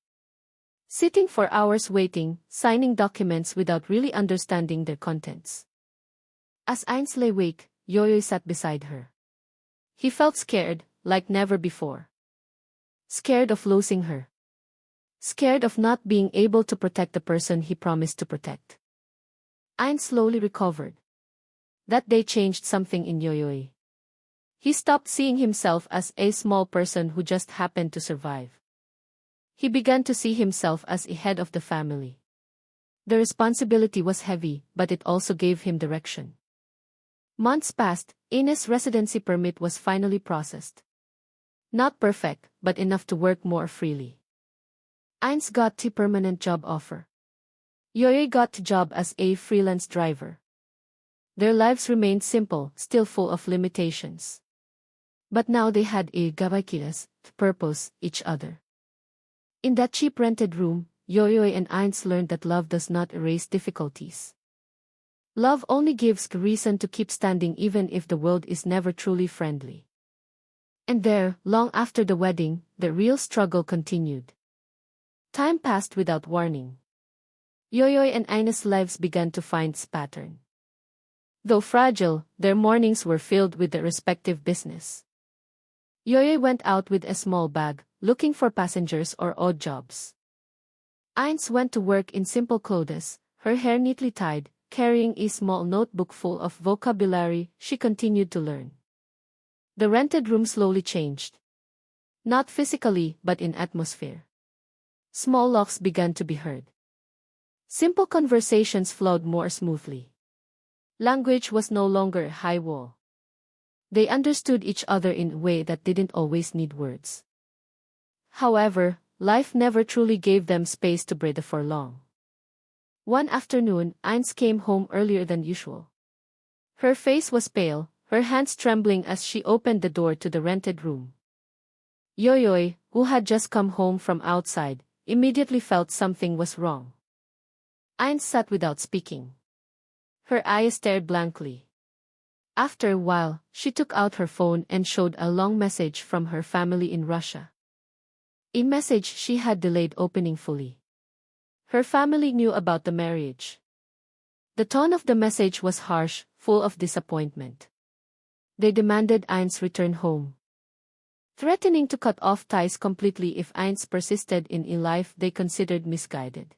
Sitting for hours waiting, signing documents without really understanding their contents. As Ines lay awake, Yoyoy sat beside her. He felt scared, like never before. Scared of losing her. Scared of not being able to protect the person he promised to protect. Ines slowly recovered. That day changed something in Yoyoy. He stopped seeing himself as a small person who just happened to survive. He began to see himself as a head of the family. The responsibility was heavy, but it also gave him direction. Months passed, Ines' residency permit was finally processed. Not perfect, but enough to work more freely. Ines got the permanent job offer. Yoyoy got the job as a freelance driver. Their lives remained simple, still full of limitations. But now they had a gabakilas to purpose each other. In that cheap rented room, Yoyoy and Ines learned that love does not erase difficulties. Love only gives reason to keep standing even if the world is never truly friendly. And there, long after the wedding, the real struggle continued. Time passed without warning. Yoyoy and Ines' lives began to find its pattern. Though fragile, their mornings were filled with their respective business. Yoyoy went out with a small bag, looking for passengers or odd jobs. Ines went to work in simple clothes, her hair neatly tied, carrying a small notebook full of vocabulary. She continued to learn. The rented room slowly changed. Not physically, but in atmosphere. Small laughs began to be heard. Simple conversations flowed more smoothly. Language was no longer a high wall. They understood each other in a way that didn't always need words. However, life never truly gave them space to breathe for long. One afternoon, Ines came home earlier than usual. Her face was pale, her hands trembling as she opened the door to the rented room. Yoyoy, who had just come home from outside, immediately felt something was wrong. Ines sat without speaking. Her eyes stared blankly. After a while, she took out her phone and showed a long message from her family in Russia. A message she had delayed opening fully. Her family knew about the marriage. The tone of the message was harsh, full of disappointment. They demanded Ines return home, threatening to cut off ties completely if Ines persisted in a life they considered misguided.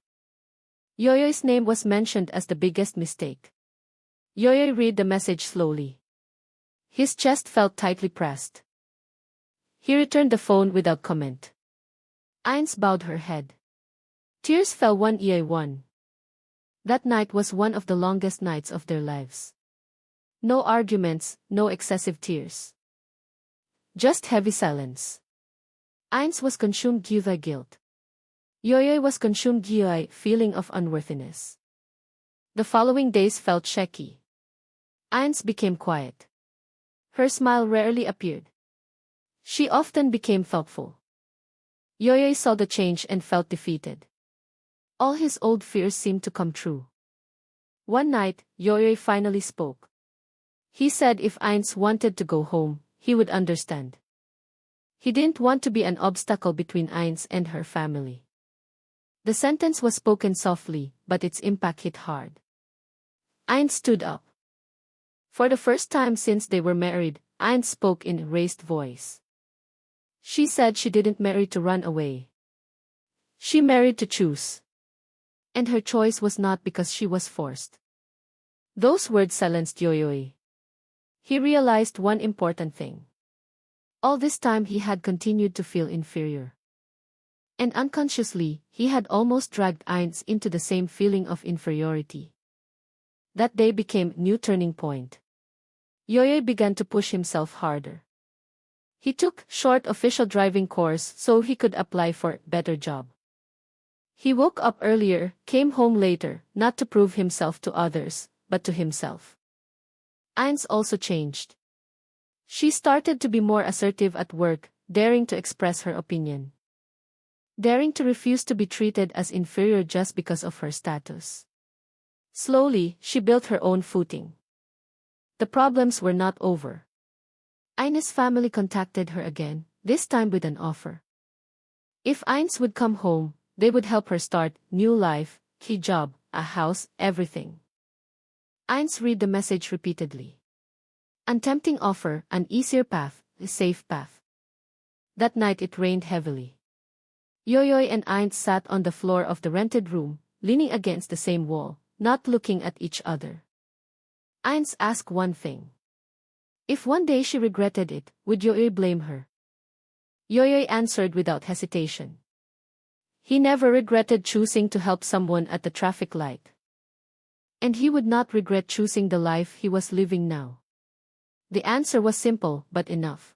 Yoyoy's name was mentioned as the biggest mistake. Yoyoy read the message slowly. His chest felt tightly pressed. He returned the phone without comment. Ines bowed her head. Tears fell one by one. That night was one of the longest nights of their lives. No arguments, no excessive tears. Just heavy silence. Ines was consumed by the guilt. Yoyoy was consumed by a feeling of unworthiness. The following days felt shaky. Ines became quiet. Her smile rarely appeared. She often became thoughtful. Yoyoy saw the change and felt defeated. All his old fears seemed to come true. One night, Yoyoy finally spoke. He said if Ines wanted to go home, he would understand. He didn't want to be an obstacle between Ines and her family. The sentence was spoken softly, but its impact hit hard. Ines stood up. For the first time since they were married, Ines spoke in a raised voice. She said she didn't marry to run away. She married to choose. And her choice was not because she was forced. Those words silenced Yoyoy. He realized one important thing. All this time he had continued to feel inferior. And unconsciously, he had almost dragged Ines into the same feeling of inferiority. That day became a new turning point. Yoyoy began to push himself harder. He took short official driving course so he could apply for a better job. He woke up earlier, came home later, not to prove himself to others, but to himself. Ines also changed. She started to be more assertive at work, daring to express her opinion. Daring to refuse to be treated as inferior just because of her status. Slowly, she built her own footing. The problems were not over. Ines' family contacted her again, this time with an offer. If Ines would come home, they would help her start new life, key job, a house, everything. Ines read the message repeatedly. Untempting offer, an easier path, a safe path. That night it rained heavily. Yoyoy and Ines sat on the floor of the rented room, leaning against the same wall, not looking at each other. Ines asked one thing. If one day she regretted it, would Yoyoy blame her? Yoyoy answered without hesitation. He never regretted choosing to help someone at the traffic light. And he would not regret choosing the life he was living now. The answer was simple, but enough.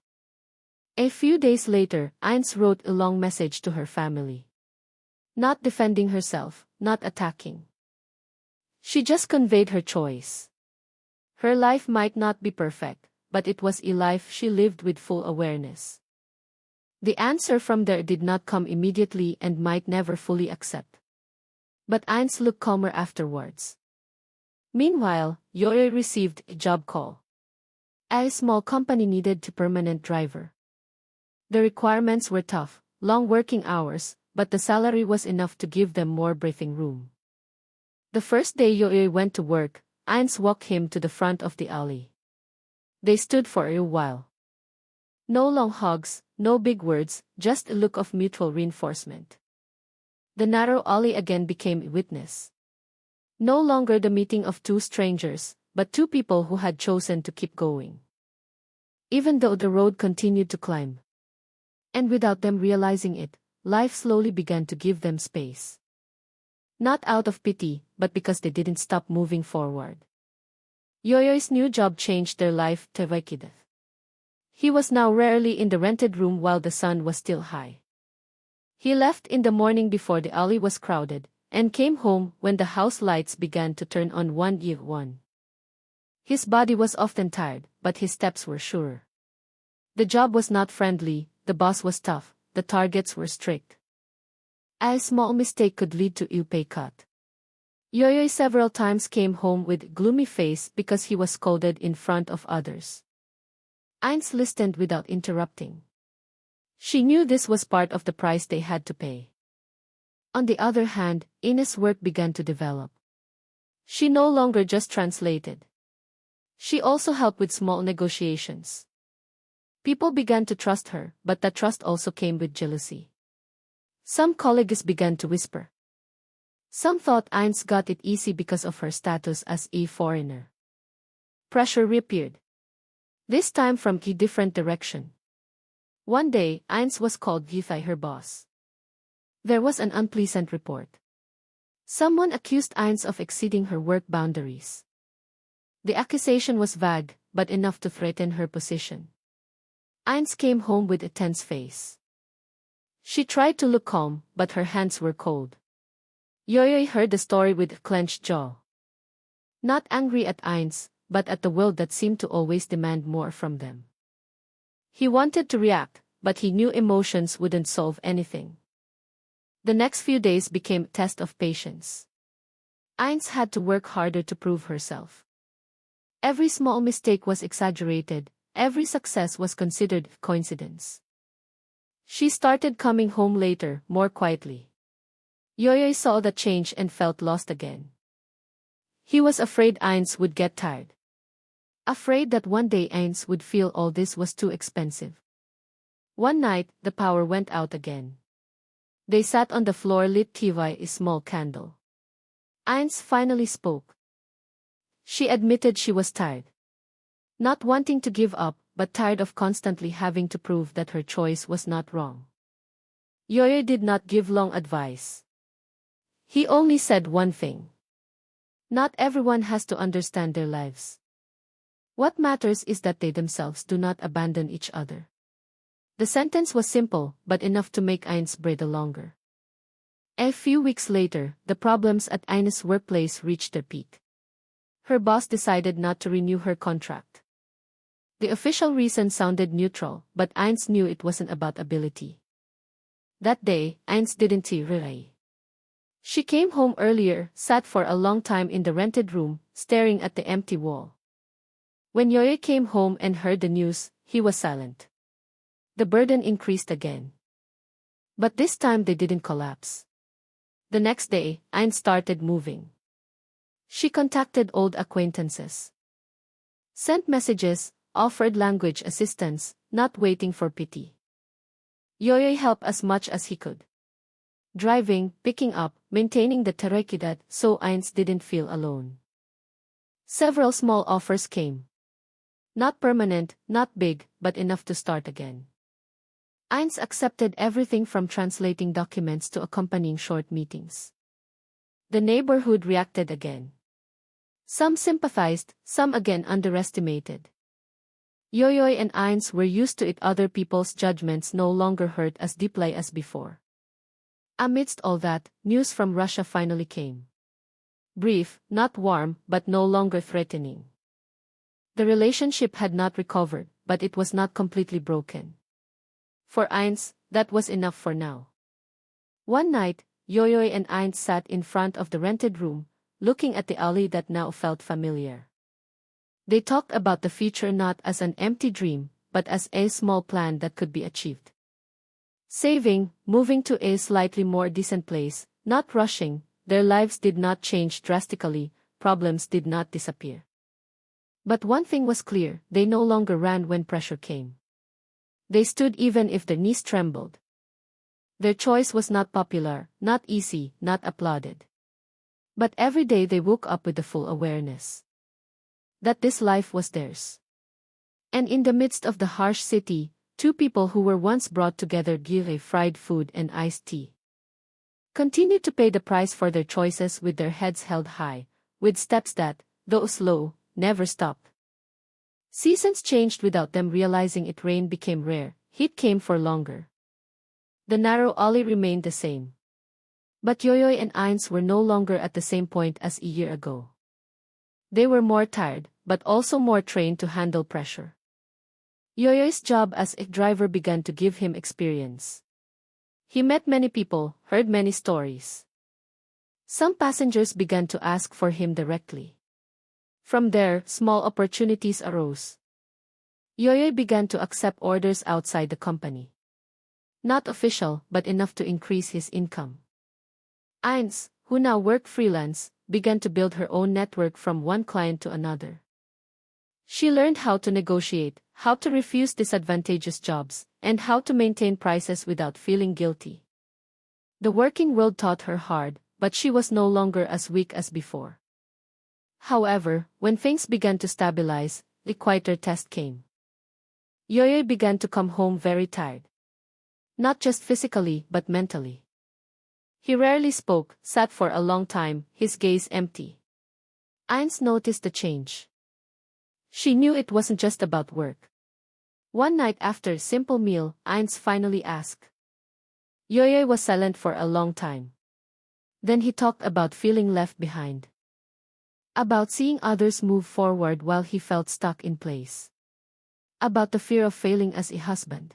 A few days later, Ines wrote a long message to her family. Not defending herself, not attacking. She just conveyed her choice. Her life might not be perfect, but it was a life she lived with full awareness. The answer from there did not come immediately and might never fully accept. But Ines looked calmer afterwards. Meanwhile, Yoyoy received a job call. A small company needed a permanent driver. The requirements were tough, long working hours, but the salary was enough to give them more breathing room. The first day Yoyoy went to work, Ines walked him to the front of the alley. They stood for a while. No long hugs, no big words, just a look of mutual reinforcement. The narrow alley again became a witness. No longer the meeting of two strangers, but two people who had chosen to keep going. Even though the road continued to climb. And without them realizing it, life slowly began to give them space. Not out of pity, but because they didn't stop moving forward. Yoyoy's new job changed their life to Bakit. He was now rarely in the rented room while the sun was still high. He left in the morning before the alley was crowded, and came home when the house lights began to turn on one by one. His body was often tired, but his steps were surer. The job was not friendly, the boss was tough, the targets were strict. A small mistake could lead to a pay cut. Yoyoy several times came home with a gloomy face because he was scolded in front of others. Ines listened without interrupting. She knew this was part of the price they had to pay. On the other hand, Ines' work began to develop. She no longer just translated. She also helped with small negotiations. People began to trust her, but that trust also came with jealousy. Some colleagues began to whisper. Some thought Ines got it easy because of her status as a foreigner. Pressure reappeared. This time from a different direction. One day, Ines was called by her boss. There was an unpleasant report. Someone accused Ines of exceeding her work boundaries. The accusation was vague, but enough to threaten her position. Ines came home with a tense face. She tried to look calm, but her hands were cold. Yoyoy heard the story with a clenched jaw. Not angry at Ines, but at the world that seemed to always demand more from them. He wanted to react, but he knew emotions wouldn't solve anything. The next few days became a test of patience. Ines had to work harder to prove herself. Every small mistake was exaggerated, every success was considered coincidence. She started coming home later, more quietly. Yoyoy saw the change and felt lost again. He was afraid Ines would get tired. Afraid that one day Ines would feel all this was too expensive. One night, the power went out again. They sat on the floor lit by a small candle. Ines finally spoke. She admitted she was tired. Not wanting to give up, but tired of constantly having to prove that her choice was not wrong. Yoyoy did not give long advice. He only said one thing. Not everyone has to understand their lives. What matters is that they themselves do not abandon each other. The sentence was simple, but enough to make Ines breathe longer. A few weeks later, the problems at Ines' workplace reached their peak. Her boss decided not to renew her contract. The official reason sounded neutral, but Ines knew it wasn't about ability. That day, Ines didn't rely. She came home earlier, sat for a long time in the rented room, staring at the empty wall. When Yoyoy came home and heard the news, he was silent. The burden increased again. But this time they didn't collapse. The next day, Ines started moving. She contacted old acquaintances. Sent messages, offered language assistance, not waiting for pity. Yoyoy helped as much as he could. Driving, picking up, maintaining the terekidat so Ines didn't feel alone. Several small offers came. Not permanent, not big, but enough to start again. Ines accepted everything from translating documents to accompanying short meetings. The neighborhood reacted again. Some sympathized, some again underestimated. Yoyoy and Ines were used to it. Other people's judgments no longer hurt as deeply as before. Amidst all that, news from Russia finally came. Brief, not warm, but no longer threatening. The relationship had not recovered, but it was not completely broken. For Ines, that was enough for now. One night, Yoyoy and Ines sat in front of the rented room, looking at the alley that now felt familiar. They talked about the future not as an empty dream, but as a small plan that could be achieved. Saving, moving to a slightly more decent place, not rushing, their lives did not change drastically, problems did not disappear. But one thing was clear, they no longer ran when pressure came. They stood even if their knees trembled. Their choice was not popular, not easy, not applauded. But every day they woke up with the full awareness that this life was theirs. And in the midst of the harsh city, two people who were once brought together give fried food and iced tea. Continued to pay the price for their choices with their heads held high, with steps that, though slow, never stopped. Seasons changed without them realizing it. Rain became rare, heat came for longer. The narrow alley remained the same. But Yoyoy and Ines were no longer at the same point as a year ago. They were more tired, but also more trained to handle pressure. Yoyoy's job as a driver began to give him experience. He met many people, heard many stories. Some passengers began to ask for him directly. From there, small opportunities arose. Yoyoy began to accept orders outside the company. Not official, but enough to increase his income. Ines, who now worked freelance, began to build her own network from one client to another. She learned how to negotiate, how to refuse disadvantageous jobs, and how to maintain prices without feeling guilty. The working world taught her hard, but she was no longer as weak as before. However, when things began to stabilize, a quieter test came. Yoyoy began to come home very tired. Not just physically, but mentally. He rarely spoke, sat for a long time, his gaze empty. Ines noticed the change. She knew it wasn't just about work. One night after a simple meal, Ines finally asked. Yoyoy was silent for a long time. Then he talked about feeling left behind. About seeing others move forward while he felt stuck in place. About the fear of failing as a husband.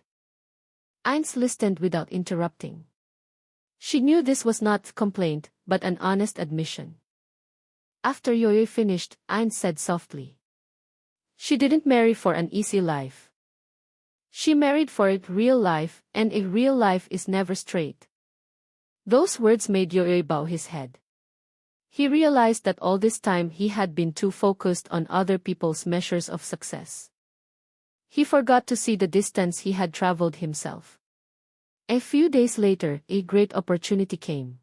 Ines listened without interrupting. She knew this was not complaint, but an honest admission. After Yoyoy finished, Ines said softly. She didn't marry for an easy life. She married for a real life, and a real life is never straight. Those words made Yoyoy bow his head. He realized that all this time he had been too focused on other people's measures of success. He forgot to see the distance he had traveled himself. A few days later, a great opportunity came.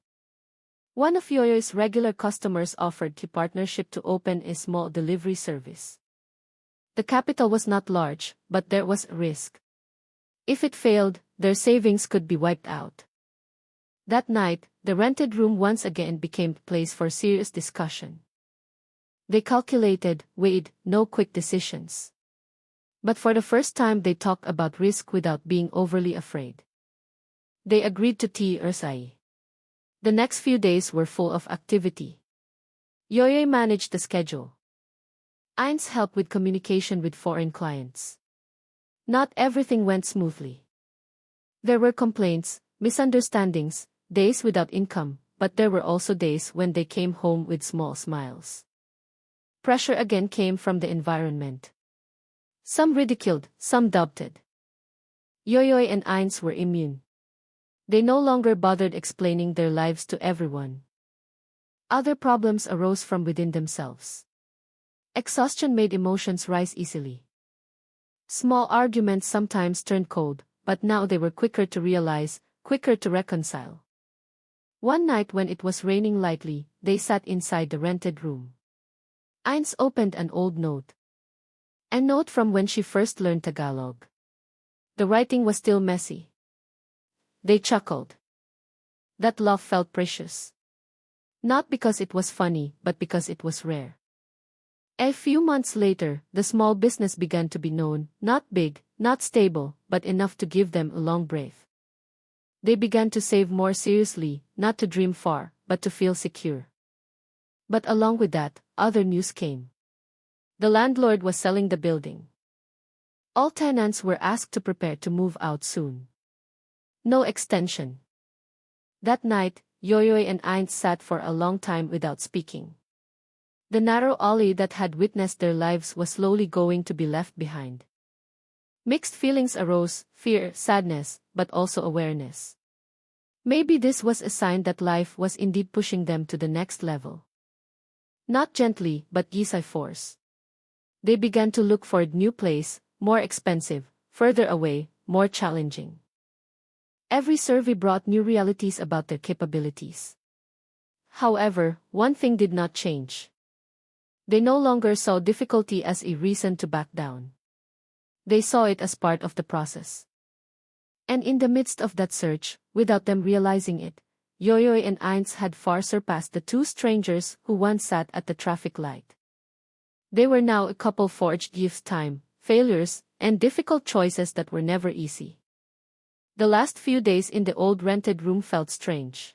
One of Yoyoy's regular customers offered a partnership to open a small delivery service. The capital was not large, but there was a risk. If it failed, their savings could be wiped out. That night, the rented room once again became a place for serious discussion. They calculated, weighed, no quick decisions. But for the first time they talked about risk without being overly afraid. They agreed to tea or sai. The next few days were full of activity. Yoyoy managed the schedule. Ines helped with communication with foreign clients. Not everything went smoothly. There were complaints, misunderstandings, days without income, but there were also days when they came home with small smiles. Pressure again came from the environment. Some ridiculed, some doubted. Yoyoy and Ines were immune. They no longer bothered explaining their lives to everyone. Other problems arose from within themselves. Exhaustion made emotions rise easily. Small arguments sometimes turned cold, but now they were quicker to realize, quicker to reconcile. One night when it was raining lightly, they sat inside the rented room. Ines opened an old note. A note from when she first learned Tagalog. The writing was still messy. They chuckled. That laugh felt precious. Not because it was funny, but because it was rare. A few months later, the small business began to be known, not big, not stable, but enough to give them a long breath. They began to save more seriously, not to dream far, but to feel secure. But along with that, other news came. The landlord was selling the building. All tenants were asked to prepare to move out soon. No extension. That night, Yoyoy and Ines sat for a long time without speaking. The narrow alley that had witnessed their lives was slowly going to be left behind. Mixed feelings arose, fear, sadness, but also awareness. Maybe this was a sign that life was indeed pushing them to the next level. Not gently, but by force. They began to look for a new place, more expensive, further away, more challenging. Every survey brought new realities about their capabilities. However, one thing did not change. They no longer saw difficulty as a reason to back down. They saw it as part of the process. And in the midst of that search, without them realizing it, Yoyoy and Ines had far surpassed the two strangers who once sat at the traffic light. They were now a couple forged youth time, failures, and difficult choices that were never easy. The last few days in the old rented room felt strange.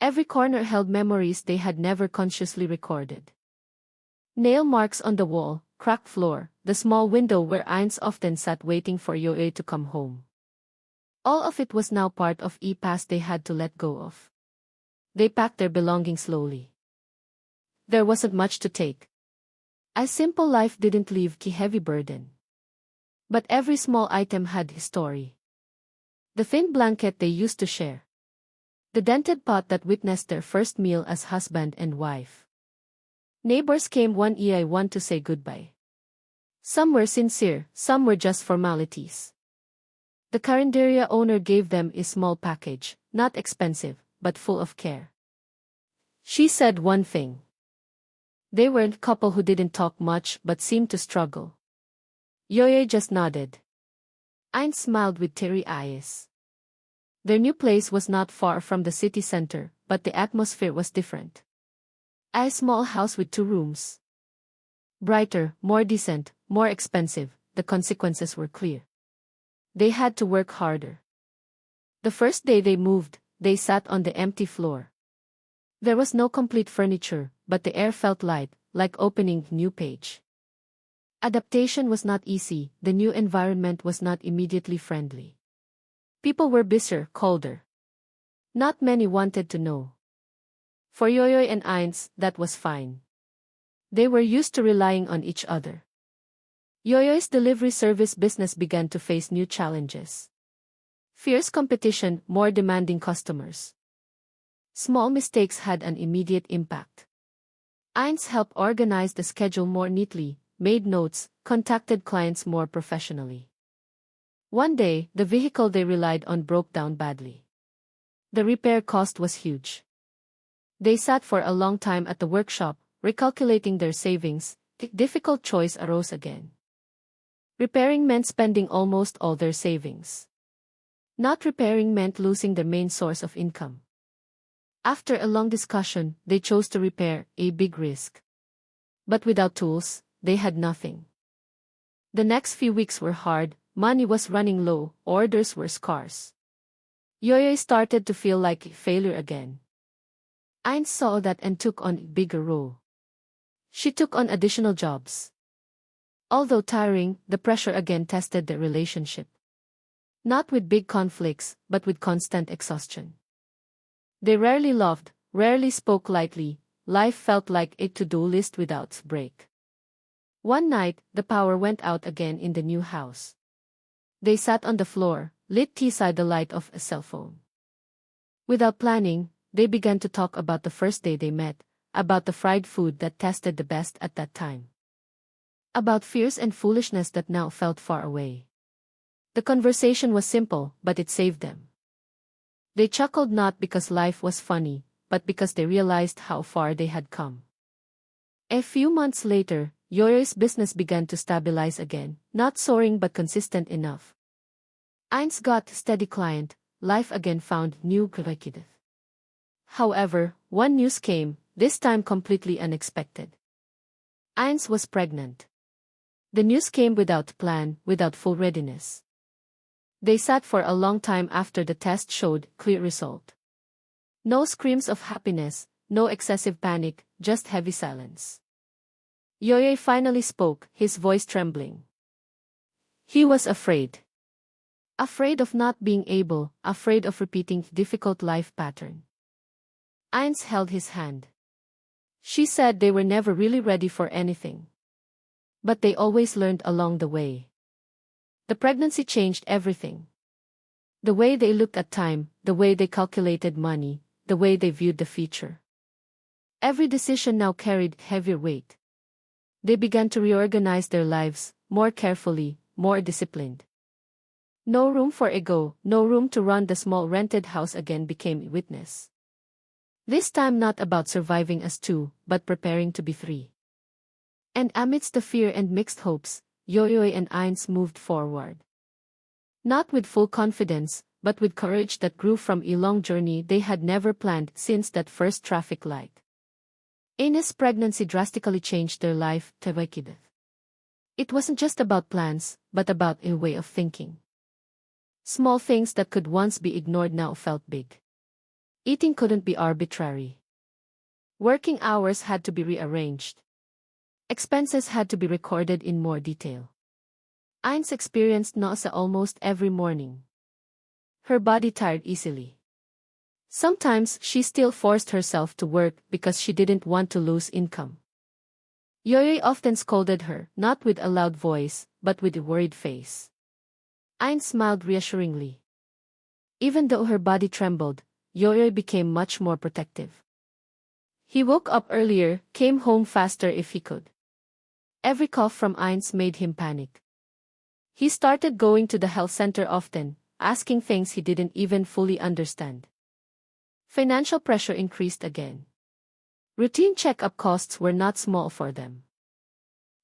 Every corner held memories they had never consciously recorded. Nail marks on the wall, cracked floor, the small window where Ines often sat waiting for Yoyoy to come home. All of it was now part of a past they had to let go of. They packed their belongings slowly. There wasn't much to take. A simple life didn't leave a heavy burden. But every small item had a story. The thin blanket they used to share. The dented pot that witnessed their first meal as husband and wife. Neighbors came one by one to say goodbye. Some were sincere, some were just formalities. The carinderia owner gave them a small package, not expensive, but full of care. She said one thing. They were a couple who didn't talk much but seemed to struggle. Yoyoy just nodded. Ines smiled with teary eyes. Their new place was not far from the city center, but the atmosphere was different. A small house with 2 rooms. Brighter, more decent, more expensive, the consequences were clear. They had to work harder. The first day they moved, they sat on the empty floor. There was no complete furniture, but the air felt light, like opening a new page. Adaptation was not easy, the new environment was not immediately friendly. People were busier, colder. Not many wanted to know. For Yoyoy and Ines, that was fine. They were used to relying on each other. Yoyoy's delivery service business began to face new challenges. Fierce competition, more demanding customers. Small mistakes had an immediate impact. Ines helped organize the schedule more neatly, made notes, contacted clients more professionally. One day, the vehicle they relied on broke down badly. The repair cost was huge. They sat for a long time at the workshop, recalculating their savings. The difficult choice arose again. Repairing meant spending almost all their savings. Not repairing meant losing their main source of income. After a long discussion, they chose to repair, a big risk. But without tools, they had nothing. The next few weeks were hard, money was running low, orders were scarce. Yoyoy started to feel like a failure again. Ines saw that and took on a bigger role. She took on additional jobs. Although tiring, the pressure again tested their relationship. Not with big conflicts, but with constant exhaustion. They rarely loved, rarely spoke lightly. Life felt like a to-do list without break. One night, the power went out again in the new house. They sat on the floor, lit beside the light of a cell phone. Without planning, they began to talk about the first day they met, about the fried food that tasted the best at that time. About fears and foolishness that now felt far away. The conversation was simple, but it saved them. They chuckled not because life was funny, but because they realized how far they had come. A few months later, Yoyoy's business began to stabilize again, not soaring but consistent enough. Ines got steady client, life again found new creative. However, one news came, this time completely unexpected. Ines was pregnant. The news came without plan, without full readiness. They sat for a long time after the test showed clear result. No screams of happiness, no excessive panic, just heavy silence. Yoyoy finally spoke, his voice trembling. He was afraid. Afraid of not being able, afraid of repeating difficult life pattern. Ines held his hand. She said they were never really ready for anything. But they always learned along the way. The pregnancy changed everything. The way they looked at time, the way they calculated money, the way they viewed the future. Every decision now carried heavier weight. They began to reorganize their lives, more carefully, more disciplined. No room for ego, no room to run the small rented house again became a witness. This time not about surviving as two, but preparing to be three. And amidst the fear and mixed hopes, Yoyoy and Ines moved forward. Not with full confidence, but with courage that grew from a long journey they had never planned since that first traffic light. Ines' pregnancy drastically changed their life. It wasn't just about plans, but about a way of thinking. Small things that could once be ignored now felt big. Eating couldn't be arbitrary. Working hours had to be rearranged. Expenses had to be recorded in more detail. Ines experienced nausea almost every morning. Her body tired easily. Sometimes she still forced herself to work because she didn't want to lose income. Yoyoy often scolded her, not with a loud voice, but with a worried face. Ines smiled reassuringly. Even though her body trembled, Yoyoy became much more protective. He woke up earlier, came home faster if he could. Every cough from Ines made him panic. He started going to the health center often, asking things he didn't even fully understand. Financial pressure increased again. Routine checkup costs were not small for them.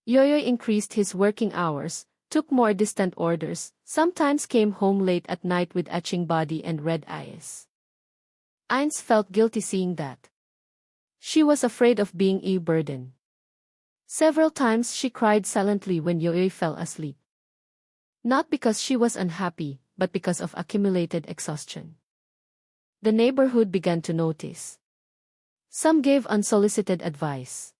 Yoyoy increased his working hours, took more distant orders, sometimes came home late at night with itching body and red eyes. Ines felt guilty seeing that. She was afraid of being a burden. Several times she cried silently when Yoyoy fell asleep. Not because she was unhappy, but because of accumulated exhaustion. The neighborhood began to notice. Some gave unsolicited advice.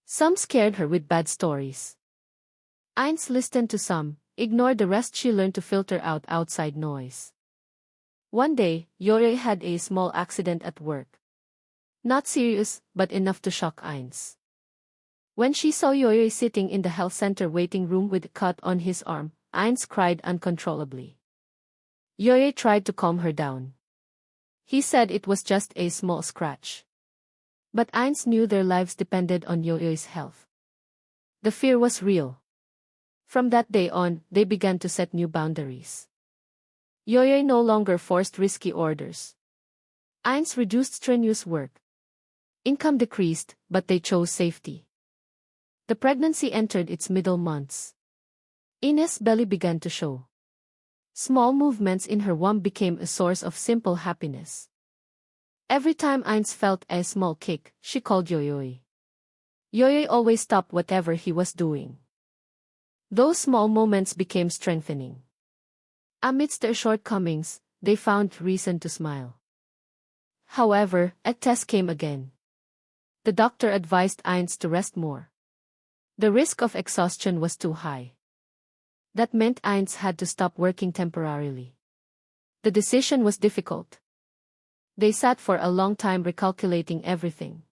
Some scared her with bad stories. Ines listened to some, ignored the rest. She learned to filter out outside noise. One day, Yoyoy had a small accident at work. Not serious, but enough to shock Ines. When she saw Yoyoy sitting in the health center waiting room with a cut on his arm, Ines cried uncontrollably. Yoyoy tried to calm her down. He said it was just a small scratch. But Ines knew their lives depended on Yoyoy's health. The fear was real. From that day on, they began to set new boundaries. Yoyoy no longer forced risky orders. Ines reduced strenuous work. Income decreased, but they chose safety. The pregnancy entered its middle months. Ines' belly began to show. Small movements in her womb became a source of simple happiness. Every time Ines felt a small kick, she called Yoyoy. Yoyoy always stopped whatever he was doing. Those small moments became strengthening. Amidst their shortcomings, they found reason to smile. However, a test came again. The doctor advised Ines to rest more. The risk of exhaustion was too high. That meant Ines had to stop working temporarily. The decision was difficult. They sat for a long time recalculating everything.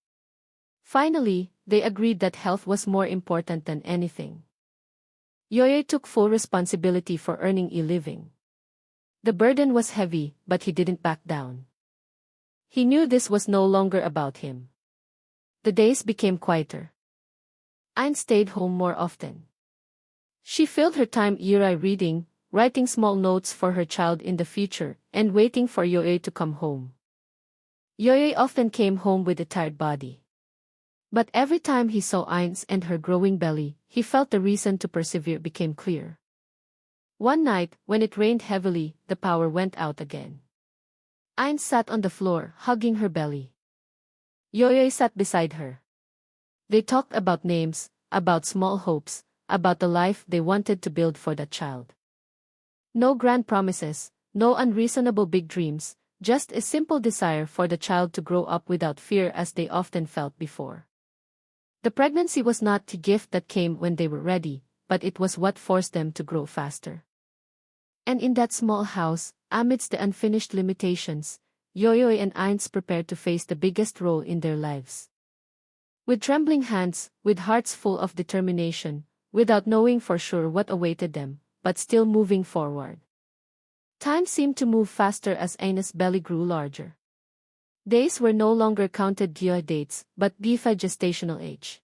Finally, they agreed that health was more important than anything. Yoyoy took full responsibility for earning a living. The burden was heavy, but he didn't back down. He knew this was no longer about him. The days became quieter. Ines stayed home more often. She filled her time either reading, writing small notes for her child in the future, and waiting for Yoyoy to come home. Yoyoy often came home with a tired body. But every time he saw Ines and her growing belly, he felt the reason to persevere became clear. One night, when it rained heavily, the power went out again. Ines sat on the floor, hugging her belly. Yoyoy sat beside her. They talked about names, about small hopes, about the life they wanted to build for that child. No grand promises, no unreasonable big dreams, just a simple desire for the child to grow up without fear as they often felt before. The pregnancy was not the gift that came when they were ready, but it was what forced them to grow faster. And in that small house, amidst the unfinished limitations, Yoyoy and Ines prepared to face the biggest role in their lives. With trembling hands, with hearts full of determination, without knowing for sure what awaited them, but still moving forward. Time seemed to move faster as Ines' belly grew larger. Days were no longer counted due dates, but defied gestational age.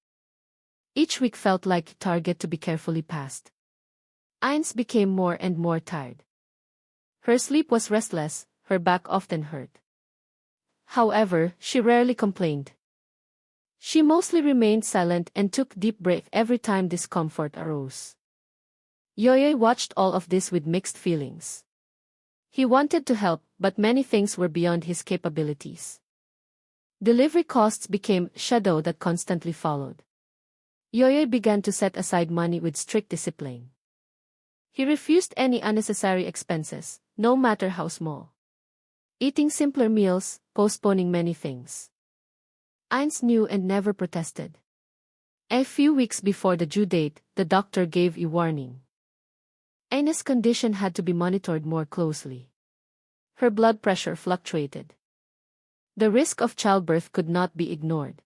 Each week felt like a target to be carefully passed. Ines became more and more tired. Her sleep was restless, her back often hurt. However, she rarely complained. She mostly remained silent and took deep breaths every time discomfort arose. Yoyoy watched all of this with mixed feelings. He wanted to help, but many things were beyond his capabilities. Delivery costs became a shadow that constantly followed. Yoyoy began to set aside money with strict discipline. He refused any unnecessary expenses, no matter how small. Eating simpler meals, postponing many things. Ines knew and never protested. A few weeks before the due date, the doctor gave a warning. Ines' condition had to be monitored more closely. Her blood pressure fluctuated. The risk of childbirth could not be ignored.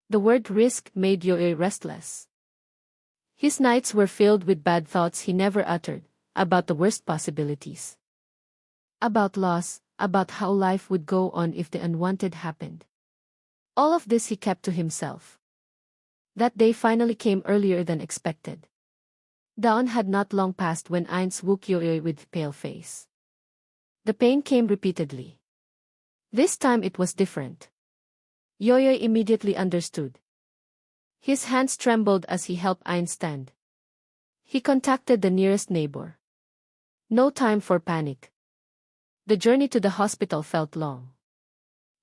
The word risk made Yoyoy restless. His nights were filled with bad thoughts he never uttered, about the worst possibilities. About loss, about how life would go on if the unwanted happened. All of this he kept to himself. That day finally came earlier than expected. Dawn had not long passed when Ines woke Yoyoy with pale face. The pain came repeatedly. This time it was different. Yoyoy immediately understood. His hands trembled as he helped Ines stand. He contacted the nearest neighbor. No time for panic. The journey to the hospital felt long.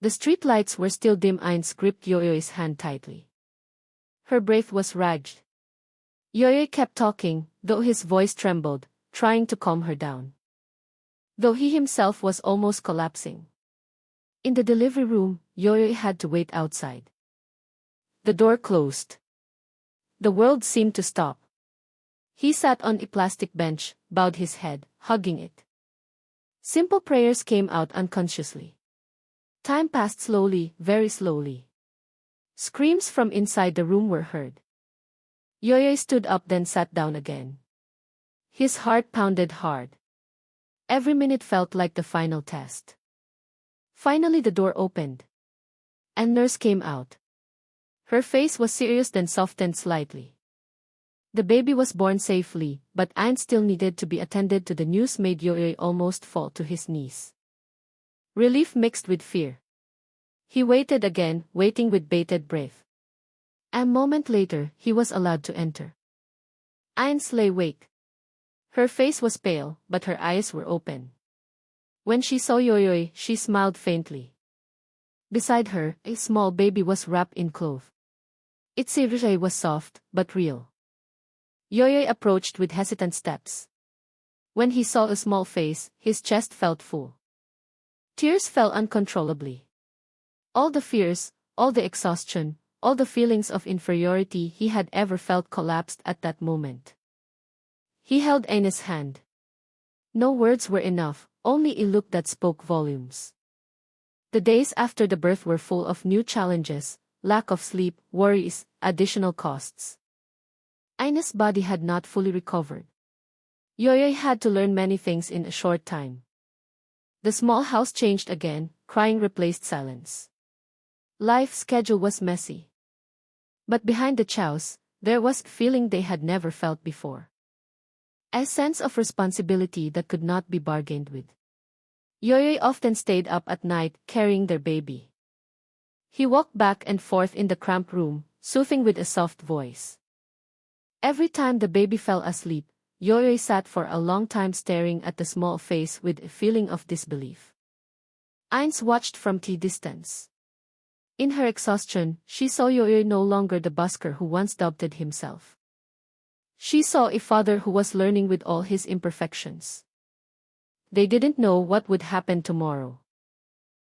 The street lights were still dim. Ines gripped Yoyoy's hand tightly. Her breath was ragged. Yoyoy kept talking, though his voice trembled, trying to calm her down. Though he himself was almost collapsing. In the delivery room, Yoyoy had to wait outside. The door closed. The world seemed to stop. He sat on a plastic bench, bowed his head, hugging it. Simple prayers came out unconsciously. Time passed slowly, very slowly. Screams from inside the room were heard. Yoyoy stood up then sat down again. His heart pounded hard. Every minute felt like the final test. Finally the door opened. And nurse came out. Her face was serious then softened slightly. The baby was born safely, but Ines still needed to be attended to. The news made Yoyoy almost fall to his knees. Relief mixed with fear. He waited again, waiting with bated breath. A moment later, he was allowed to enter. Ines lay awake. Her face was pale, but her eyes were open. When she saw Yoyoy, she smiled faintly. Beside her, a small baby was wrapped in cloth. Its hair was soft, but real. Yoyoy approached with hesitant steps. When he saw a small face, his chest felt full. Tears fell uncontrollably. All the fears, all the exhaustion, all the feelings of inferiority he had ever felt collapsed at that moment. He held Ines' hand. No words were enough, only a look that spoke volumes. The days after the birth were full of new challenges, lack of sleep, worries, additional costs. Ines' body had not fully recovered. Yoyoy had to learn many things in a short time. The small house changed again, crying replaced silence. Life's schedule was messy. But behind the chaos, there was a feeling they had never felt before. A sense of responsibility that could not be bargained with. Yoyoy often stayed up at night, carrying their baby. He walked back and forth in the cramped room, soothing with a soft voice. Every time the baby fell asleep, Yoyoy sat for a long time staring at the small face with a feeling of disbelief. Ines watched from a distance. In her exhaustion, she saw Yoyoy no longer the busker who once doubted himself. She saw a father who was learning with all his imperfections. They didn't know what would happen tomorrow.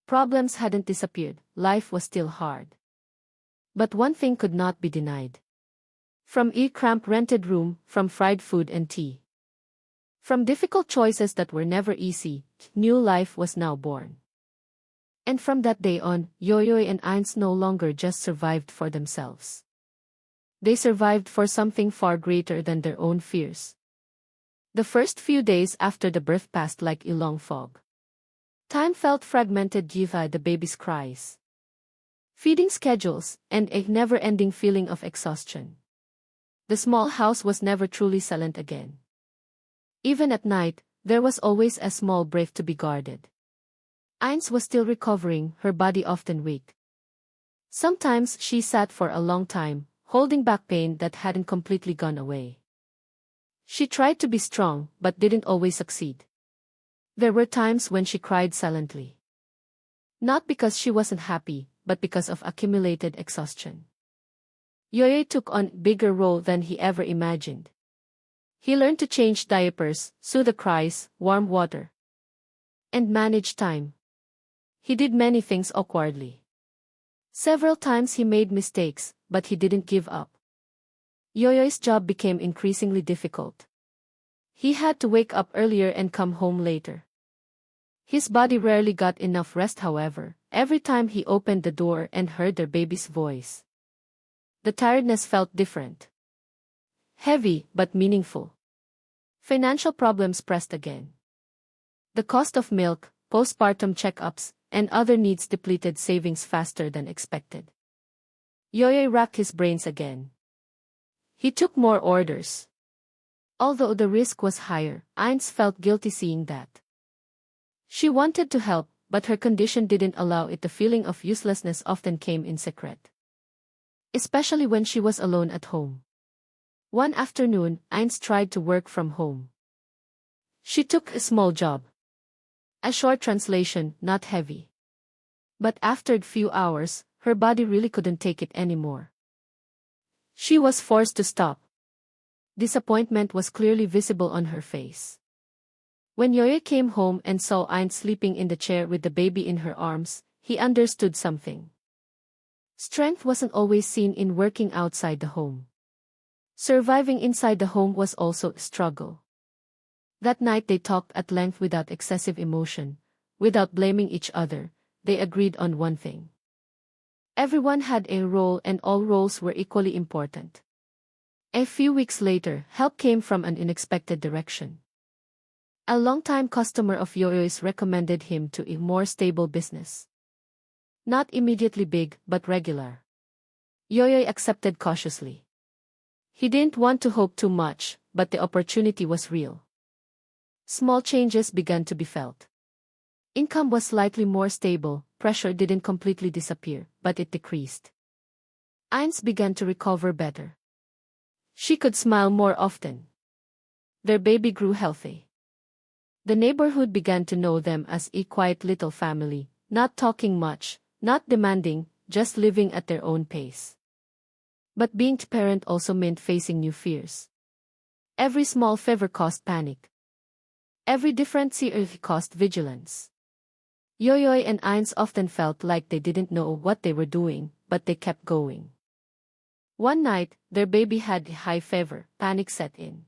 Problems hadn't disappeared, life was still hard. But one thing could not be denied. From a cramped rented room, from fried food and tea. From difficult choices that were never easy, new life was now born. And from that day on, Yoyoy and Ines no longer just survived for themselves. They survived for something far greater than their own fears. The first few days after the birth passed like a long fog. Time felt fragmented due to the baby's cries, feeding schedules, and a never-ending feeling of exhaustion. The small house was never truly silent again. Even at night, there was always a small breath to be guarded. Ines was still recovering, her body often weak. Sometimes she sat for a long time, holding back pain that hadn't completely gone away. She tried to be strong, but didn't always succeed. There were times when she cried silently. Not because she wasn't happy, but because of accumulated exhaustion. Yoyoy took on a bigger role than he ever imagined. He learned to change diapers, soothe the cries, warm water, and manage time. He did many things awkwardly. Several times he made mistakes, but he didn't give up. Yoyoy's job became increasingly difficult. He had to wake up earlier and come home later. His body rarely got enough rest, however, every time he opened the door and heard their baby's voice. The tiredness felt different. Heavy, but meaningful. Financial problems pressed again. The cost of milk, postpartum checkups, and other needs depleted savings faster than expected. Yoyoy racked his brains again. He took more orders. Although the risk was higher, Ines felt guilty seeing that. She wanted to help, but her condition didn't allow it. The feeling of uselessness often came in secret. Especially when she was alone at home. One afternoon, Ines tried to work from home. She took a small job. A short translation, not heavy. But after a few hours, her body really couldn't take it anymore. She was forced to stop. Disappointment was clearly visible on her face. When Yoyoy came home and saw Ines sleeping in the chair with the baby in her arms, he understood something. Strength wasn't always seen in working outside the home. Surviving inside the home was also a struggle. That night they talked at length without excessive emotion, without blaming each other. They agreed on one thing. Everyone had a role and all roles were equally important. A few weeks later, help came from an unexpected direction. A longtime customer of Yoyoy's recommended him to a more stable business. Not immediately big, but regular. Yoyoy accepted cautiously. He didn't want to hope too much, but the opportunity was real. Small changes began to be felt. Income was slightly more stable, pressure didn't completely disappear, but it decreased. Ines began to recover better. She could smile more often. Their baby grew healthy. The neighborhood began to know them as a quiet little family, not talking much, not demanding, just living at their own pace. But being a parent also meant facing new fears. Every small favor caused panic. Every different CR caused vigilance. Yoyoy and Ines often felt like they didn't know what they were doing, but they kept going. One night, their baby had high fever, panic set in.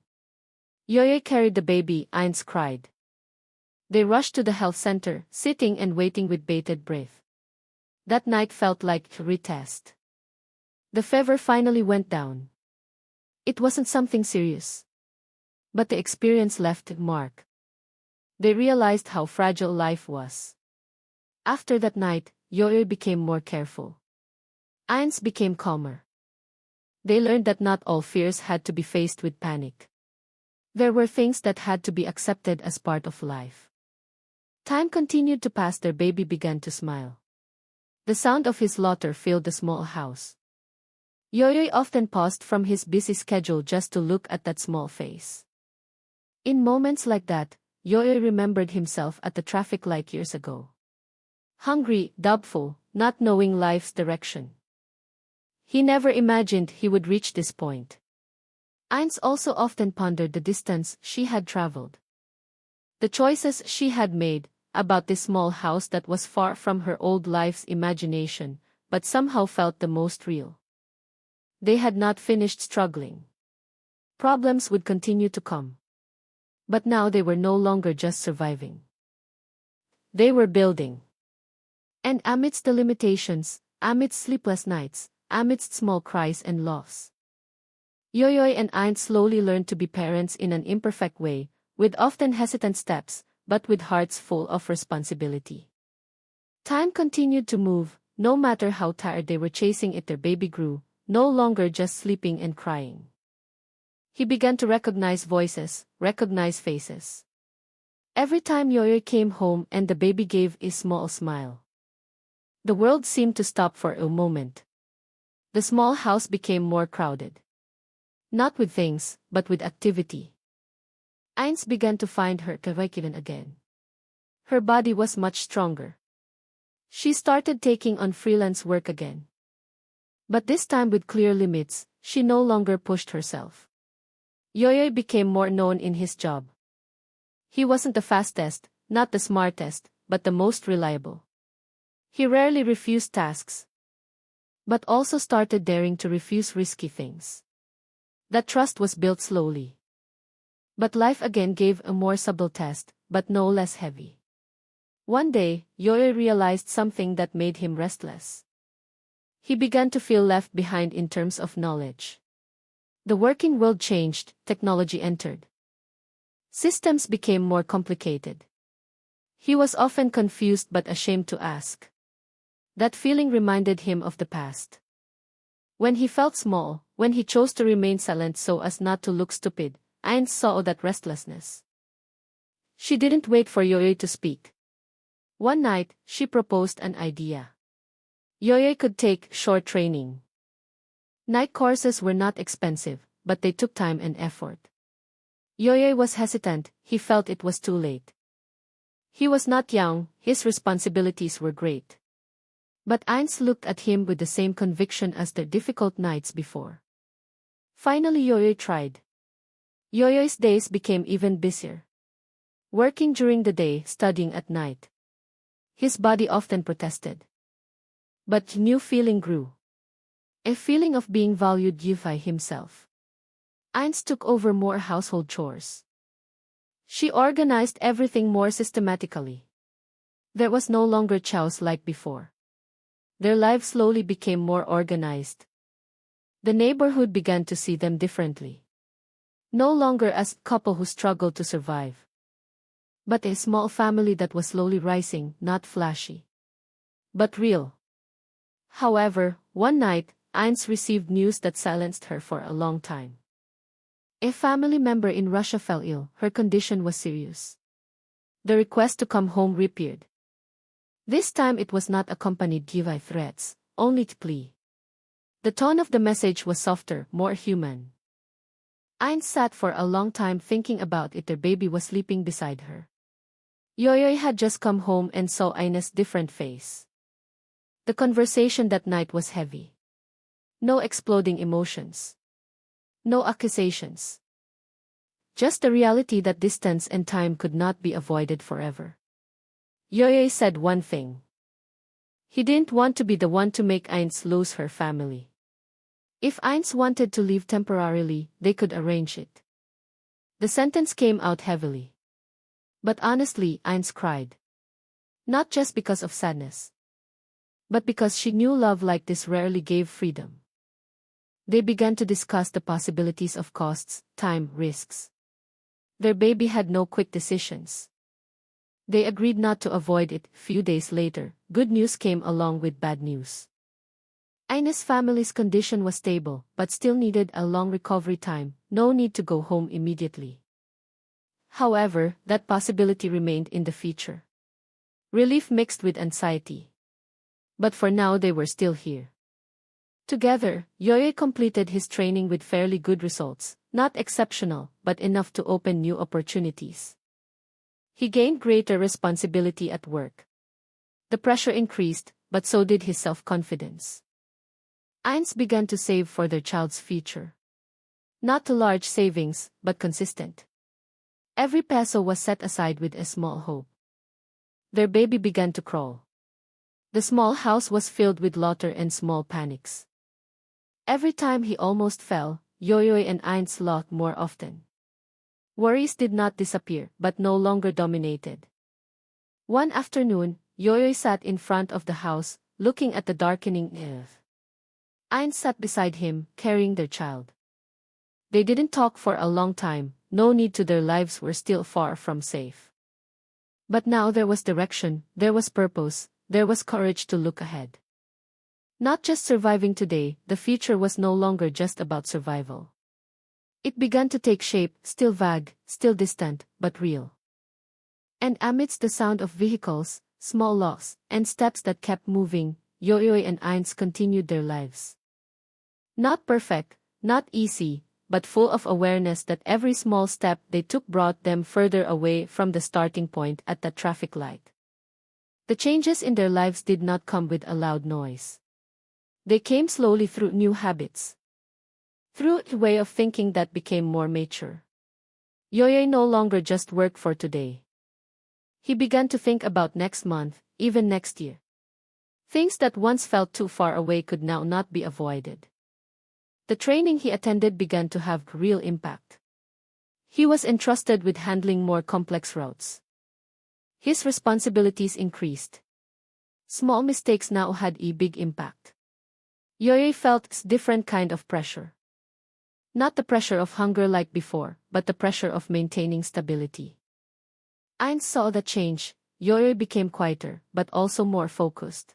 Yoyoy carried the baby, Ines cried. They rushed to the health center, sitting and waiting with bated breath. That night felt like a retest. The fever finally went down. It wasn't something serious. But the experience left a mark. They realized how fragile life was. After that night, Yoyoy became more careful. Ines became calmer. They learned that not all fears had to be faced with panic. There were things that had to be accepted as part of life. Time continued to pass. Their baby began to smile. The sound of his laughter filled the small house. Yoyoy often paused from his busy schedule just to look at that small face. In moments like that, Yoyoy remembered himself at the traffic light years ago. Hungry, doubtful, not knowing life's direction. He never imagined he would reach this point. Ines also often pondered the distance she had traveled. The choices she had made, about this small house that was far from her old life's imagination, but somehow felt the most real. They had not finished struggling. Problems would continue to come. But now they were no longer just surviving. They were building. And amidst the limitations, amidst sleepless nights, amidst small cries and loss, Yoyoy and Ines slowly learned to be parents in an imperfect way, with often hesitant steps, but with hearts full of responsibility. Time continued to move, no matter how tired they were chasing it. Their baby grew, no longer just sleeping and crying. He began to recognize voices, recognize faces. Every time Yoyoy came home and the baby gave a small smile, the world seemed to stop for a moment. The small house became more crowded. Not with things, but with activity. Ines began to find her curriculum again. Her body was much stronger. She started taking on freelance work again. But this time with clear limits, she no longer pushed herself. Yoyoy became more known in his job. He wasn't the fastest, not the smartest, but the most reliable. He rarely refused tasks, but also started daring to refuse risky things. That trust was built slowly. But life again gave a more subtle test, but no less heavy. One day, Yoyoy realized something that made him restless. He began to feel left behind in terms of knowledge. The working world changed, technology entered. Systems became more complicated. He was often confused but ashamed to ask. That feeling reminded him of the past. When he felt small, when he chose to remain silent so as not to look stupid, Ines saw that restlessness. She didn't wait for Yoyoy to speak. One night, she proposed an idea. Yoyoy could take short training. Night courses were not expensive, but they took time and effort. Yoyoy was hesitant, he felt it was too late. He was not young, his responsibilities were great. But Ines looked at him with the same conviction as their difficult nights before. Finally Yoyoy tried. Yoyoy's days became even busier. Working during the day, studying at night. His body often protested. But a new feeling grew. A feeling of being valued by himself. Ines took over more household chores. She organized everything more systematically. There was no longer chaos like before. Their lives slowly became more organized. The neighborhood began to see them differently. No longer as a couple who struggled to survive, but a small family that was slowly rising, not flashy, but real. However, one night, Ines received news that silenced her for a long time. A family member in Russia fell ill. Her condition was serious. The request to come home reappeared. This time it was not accompanied by threats, only to plea. The tone of the message was softer, more human. Ines sat for a long time thinking about it. Their baby was sleeping beside her. Yoyoy had just come home and saw Ines' different face. The conversation that night was heavy. No exploding emotions. No accusations. Just the reality that distance and time could not be avoided forever. Yoyoy said one thing. He didn't want to be the one to make Ines lose her family. If Ines wanted to leave temporarily, they could arrange it. The sentence came out heavily. But honestly, Ines cried. Not just because of sadness, but because she knew love like this rarely gave freedom. They began to discuss the possibilities of costs, time, risks. Their baby had no quick decisions. They agreed not to avoid it. Few days later, good news came along with bad news. Ines' family's condition was stable, but still needed a long recovery time. No need to go home immediately. However, that possibility remained in the future. Relief mixed with anxiety. But for now they were still here. Together, Yoyoy completed his training with fairly good results, not exceptional, but enough to open new opportunities. He gained greater responsibility at work. The pressure increased, but so did his self-confidence. Ines began to save for their child's future. Not too large savings, but consistent. Every peso was set aside with a small hope. Their baby began to crawl. The small house was filled with laughter and small panics. Every time he almost fell, Yoyoy and Ines laughed more often. Worries did not disappear, but no longer dominated. One afternoon, Yoyoy sat in front of the house, looking at the darkening earth. Ines sat beside him, carrying their child. They didn't talk for a long time, no need to, their lives were still far from safe. But now there was direction, there was purpose, there was courage to look ahead. Not just surviving today, the future was no longer just about survival. It began to take shape, still vague, still distant, but real. And amidst the sound of vehicles, small locks, and steps that kept moving, Yoyoy and Ines continued their lives. Not perfect, not easy, but full of awareness that every small step they took brought them further away from the starting point at the traffic light. The changes in their lives did not come with a loud noise. They came slowly through new habits. Through a way of thinking that became more mature. Yoyoy no longer just worked for today. He began to think about next month, even next year. Things that once felt too far away could now not be avoided. The training he attended began to have real impact. He was entrusted with handling more complex routes. His responsibilities increased. Small mistakes now had a big impact. Yoyoy felt a different kind of pressure. Not the pressure of hunger like before, but the pressure of maintaining stability. Ines saw the change. Yoyoy became quieter, but also more focused.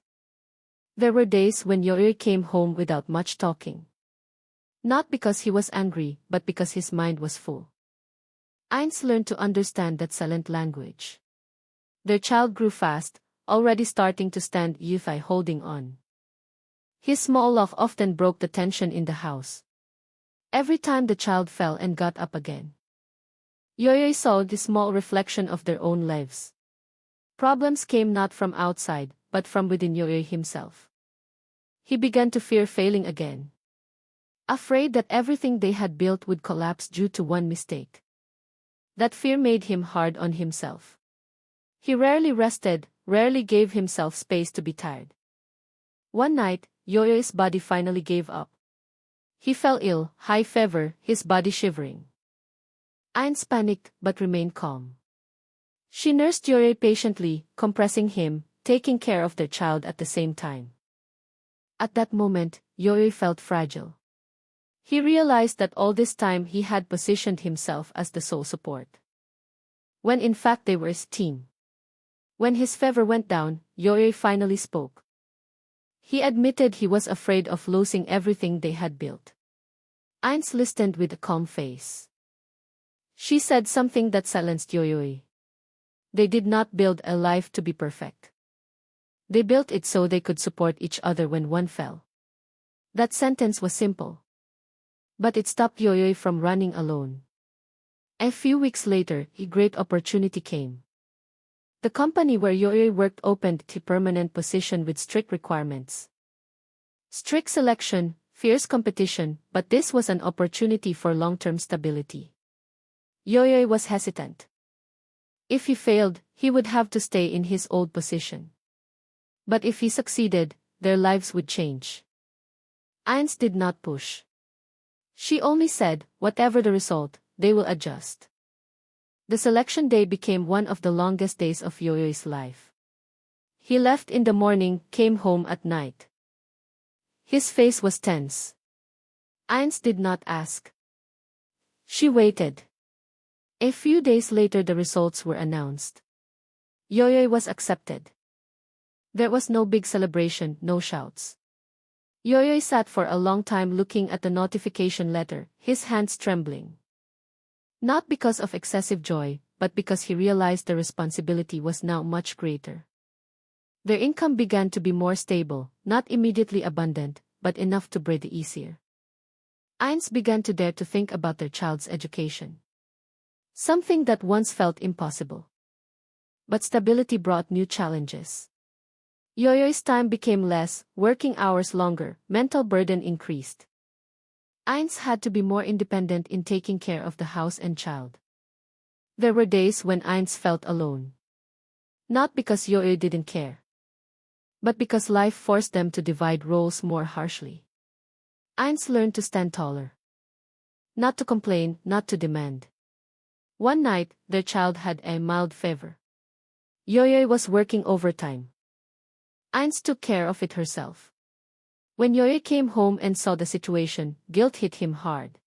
There were days when Yoyoy came home without much talking. Not because he was angry, but because his mind was full. Ines learned to understand that silent language. Their child grew fast, already starting to stand by holding on. His small laugh often broke the tension in the house. Every time the child fell and got up again. Yoyoy saw the small reflection of their own lives. Problems came not from outside, but from within Yoyoy himself. He began to fear failing again. Afraid that everything they had built would collapse due to one mistake. That fear made him hard on himself. He rarely rested, rarely gave himself space to be tired. One night, Yoyoy's body finally gave up. He fell ill, high fever, his body shivering. Ines panicked but remained calm. She nursed Yoyoy patiently, compressing him, taking care of their child at the same time. At that moment, Yoyoy felt fragile. He realized that all this time he had positioned himself as the sole support, when in fact they were his team. When his fever went down, Yoyoy finally spoke. He admitted he was afraid of losing everything they had built. Ines listened with a calm face. She said something that silenced Yoyoy. They did not build a life to be perfect. They built it so they could support each other when one fell. That sentence was simple, but it stopped Yoyoy from running alone. A few weeks later, a great opportunity came. The company where Yoyoy worked opened a permanent position with strict requirements. Strict selection, fierce competition, but this was an opportunity for long-term stability. Yoyoy was hesitant. If he failed, he would have to stay in his old position. But if he succeeded, their lives would change. Ines did not push. She only said, whatever the result, they will adjust. The selection day became one of the longest days of Yoyoy's life. He left in the morning, came home at night. His face was tense. Ines did not ask. She waited. A few days later the results were announced. Yoyoy was accepted. There was no big celebration, no shouts. Yoyoy sat for a long time looking at the notification letter, his hands trembling. Not because of excessive joy, but because he realized the responsibility was now much greater. Their income began to be more stable, not immediately abundant, but enough to breathe easier. Ines began to dare to think about their child's education. Something that once felt impossible. But stability brought new challenges. Yoyoy's time became less, working hours longer, mental burden increased. Ines had to be more independent in taking care of the house and child. There were days when Ines felt alone. Not because Yoyoy didn't care, but because life forced them to divide roles more harshly. Ines learned to stand taller. Not to complain, not to demand. One night, their child had a mild fever. Yoyoy was working overtime. Ines took care of it herself. When Yoyoy came home and saw the situation, guilt hit him hard.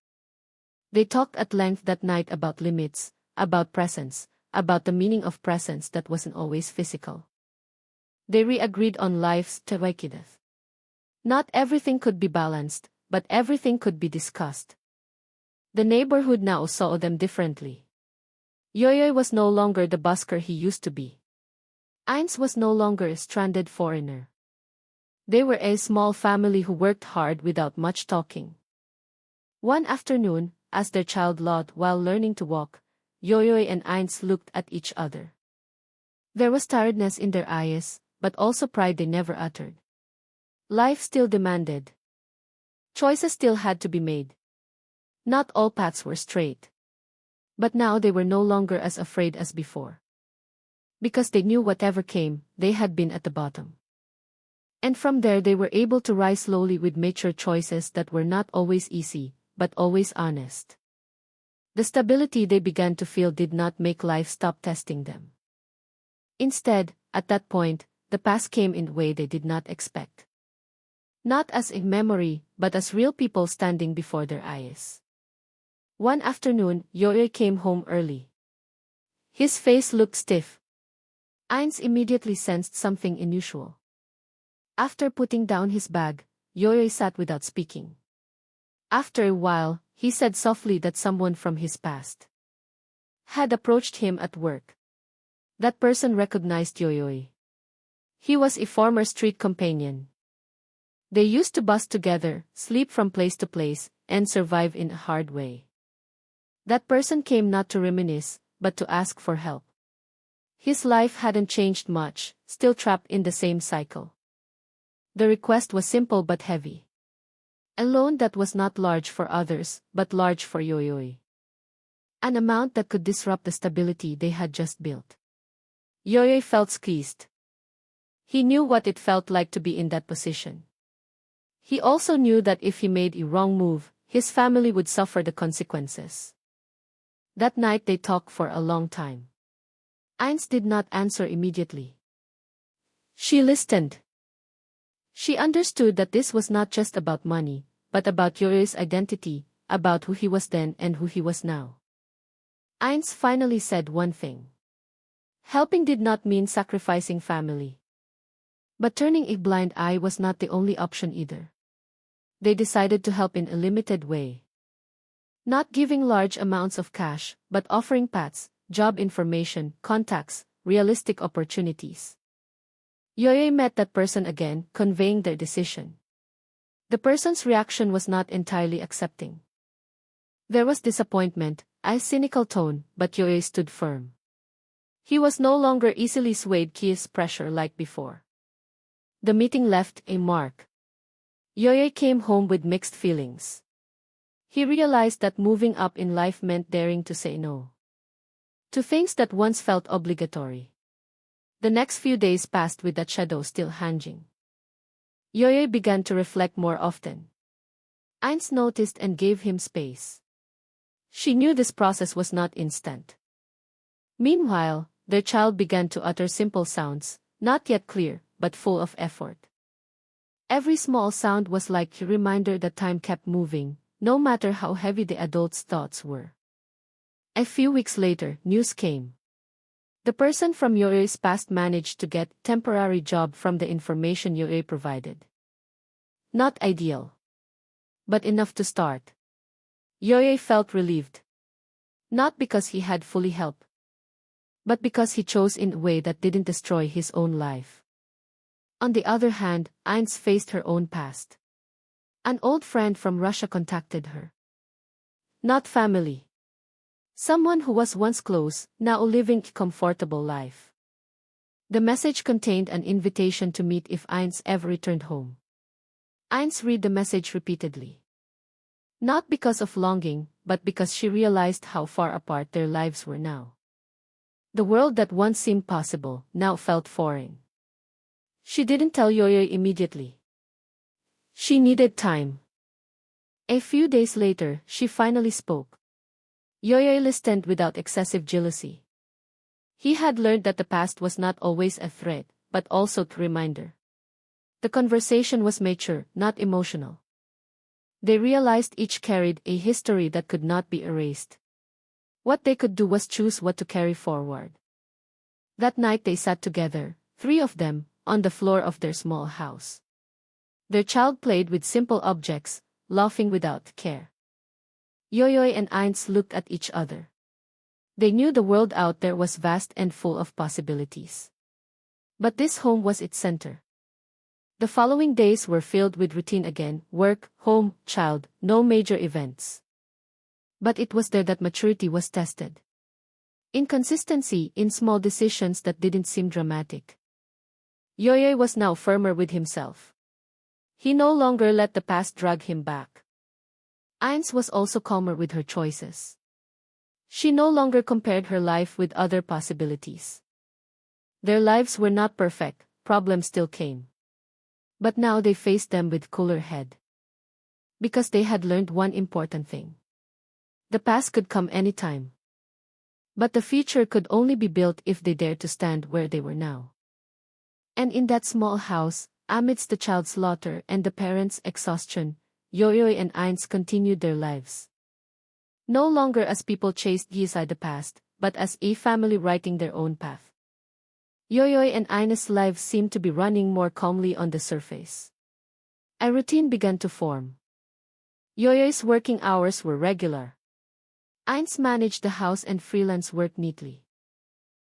They talked at length that night about limits, about presence, about the meaning of presence that wasn't always physical. They re-agreed on life's tawakidath. Not everything could be balanced, but everything could be discussed. The neighborhood now saw them differently. Yoyoy was no longer the busker he used to be. Ines was no longer a stranded foreigner. They were a small family who worked hard without much talking. One afternoon, as their child lolled while learning to walk, Yoyoy and Ines looked at each other. There was tiredness in their eyes, but also pride they never uttered. Life still demanded. Choices still had to be made. Not all paths were straight. But now they were no longer as afraid as before. Because they knew whatever came, they had been at the bottom. And from there they were able to rise slowly with mature choices that were not always easy, but always honest. The stability they began to feel did not make life stop testing them. Instead, at that point, the past came in a way they did not expect. Not as a memory, but as real people standing before their eyes. One afternoon, Yoyoy came home early. His face looked stiff. Ines immediately sensed something unusual. After putting down his bag, Yoyoy sat without speaking. After a while, he said softly that someone from his past had approached him at work. That person recognized Yoyoy. He was a former street companion. They used to bus together, sleep from place to place, and survive in a hard way. That person came not to reminisce, but to ask for help. His life hadn't changed much, still trapped in the same cycle. The request was simple but heavy. A loan that was not large for others, but large for Yoyoy. An amount that could disrupt the stability they had just built. Yoyoy felt squeezed. He knew what it felt like to be in that position. He also knew that if he made a wrong move, his family would suffer the consequences. That night they talked for a long time. Ines did not answer immediately. She listened. She understood that this was not just about money, but about Yoyoy's identity, about who he was then and who he was now. Ines finally said one thing. Helping did not mean sacrificing family. But turning a blind eye was not the only option either. They decided to help in a limited way. Not giving large amounts of cash, but offering paths, job information, contacts, realistic opportunities. Yoyoy met that person again, conveying their decision. The person's reaction was not entirely accepting. There was disappointment, a cynical tone, but Yoyoy stood firm. He was no longer easily swayed by pressure like before. The meeting left a mark. Yoyoy came home with mixed feelings. He realized that moving up in life meant daring to say no to things that once felt obligatory. The next few days passed with that shadow still hanging. Yoyoy began to reflect more often. Ines noticed and gave him space. She knew this process was not instant. Meanwhile, their child began to utter simple sounds, not yet clear, but full of effort. Every small sound was like a reminder that time kept moving, no matter how heavy the adult's thoughts were. A few weeks later, news came. The person from Yoyoy's past managed to get a temporary job from the information Yoyoy provided. Not ideal, but enough to start. Yoyoy felt relieved. Not because he had fully helped, but because he chose in a way that didn't destroy his own life. On the other hand, Ines faced her own past. An old friend from Russia contacted her. Not family. Someone who was once close, now living a comfortable life. The message contained an invitation to meet if Ines ever returned home. Ines read the message repeatedly. Not because of longing, but because she realized how far apart their lives were now. The world that once seemed possible, now felt foreign. She didn't tell Yoyoy immediately. She needed time. A few days later, she finally spoke. Yoyoy listened without excessive jealousy. He had learned that the past was not always a threat, but also a reminder. The conversation was mature, not emotional. They realized each carried a history that could not be erased. What they could do was choose what to carry forward. That night they sat together, three of them, on the floor of their small house. Their child played with simple objects, laughing without care. Yoyoy and Ines looked at each other. They knew the world out there was vast and full of possibilities. But this home was its center. The following days were filled with routine again, work, home, child, no major events. But it was there that maturity was tested. Inconsistency in small decisions that didn't seem dramatic. Yoyoy was now firmer with himself. He no longer let the past drag him back. Ines was also calmer with her choices. She no longer compared her life with other possibilities. Their lives were not perfect, problems still came. But now they faced them with cooler head. Because they had learned one important thing. The past could come anytime. But the future could only be built if they dared to stand where they were now. And in that small house, amidst the child's slaughter and the parents' exhaustion, Yoyoy and Ines continued their lives. No longer as people chased beside the past, but as a family writing their own path. Yoyoy and Ines' lives seemed to be running more calmly on the surface. A routine began to form. Yoyoy's working hours were regular. Ines managed the house and freelance work neatly.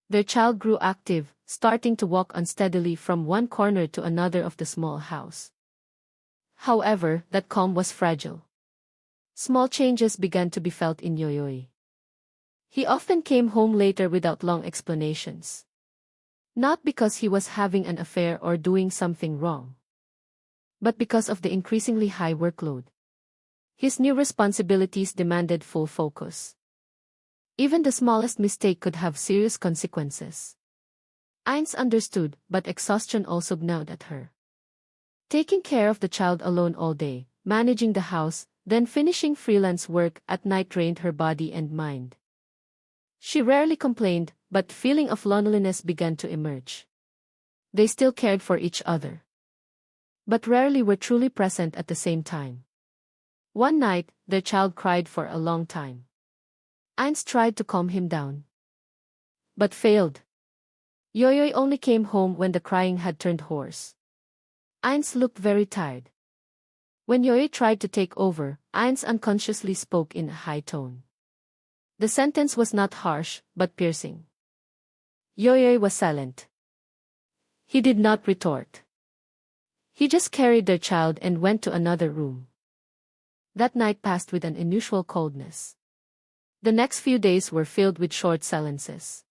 Their child grew active, starting to walk unsteadily from one corner to another of the small house. However, that calm was fragile. Small changes began to be felt in Yoyoy. He often came home later without long explanations. Not because he was having an affair or doing something wrong, but because of the increasingly high workload. His new responsibilities demanded full focus. Even the smallest mistake could have serious consequences. Ines understood, but exhaustion also gnawed at her. Taking care of the child alone all day, managing the house, then finishing freelance work at night drained her body and mind. She rarely complained, but feeling of loneliness began to emerge. They still cared for each other, but rarely were truly present at the same time. One night, their child cried for a long time. Ines tried to calm him down, but failed. Yoyoy only came home when the crying had turned hoarse. Ines looked very tired. When Yoyoy tried to take over, Ines unconsciously spoke in a high tone. The sentence was not harsh, but piercing. Yoyoy was silent. He did not retort. He just carried their child and went to another room. That night passed with an unusual coldness. The next few days were filled with short silences.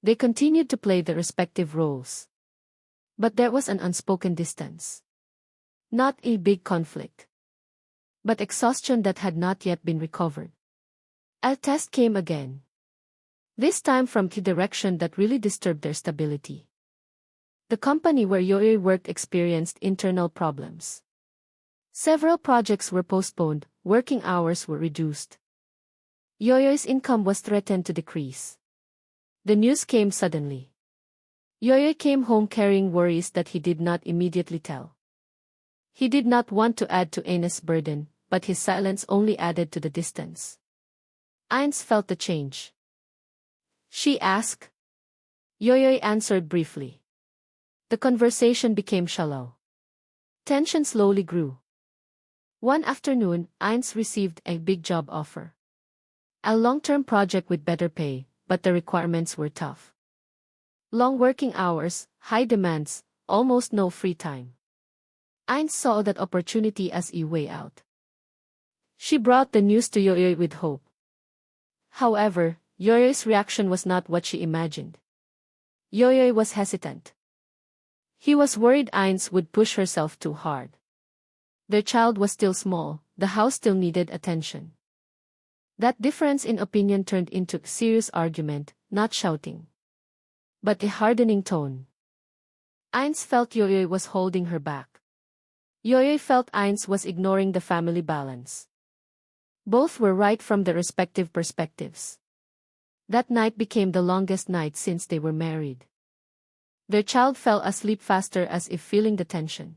They continued to play their respective roles. But there was an unspoken distance. Not a big conflict, but exhaustion that had not yet been recovered. A test came again. This time from the direction that really disturbed their stability. The company where Yoyoy worked experienced internal problems. Several projects were postponed, working hours were reduced. Yoyoy's income was threatened to decrease. The news came suddenly. Yoyoy came home carrying worries that he did not immediately tell. He did not want to add to Ines' burden, but his silence only added to the distance. Ines felt the change. She asked. Yoyoy answered briefly. The conversation became shallow. Tension slowly grew. One afternoon, Ines received a big job offer. A long-term project with better pay, but the requirements were tough. Long working hours, high demands, almost no free time. Ines saw that opportunity as a way out. She brought the news to Yoyoy with hope. However, Yoyoy's reaction was not what she imagined. Yoyoy was hesitant. He was worried Ines would push herself too hard. Their child was still small, the house still needed attention. That difference in opinion turned into a serious argument, not shouting, but a hardening tone. Ines felt Yoyoy was holding her back. Yoyoy felt Ines was ignoring the family balance. Both were right from their respective perspectives. That night became the longest night since they were married. Their child fell asleep faster as if feeling the tension.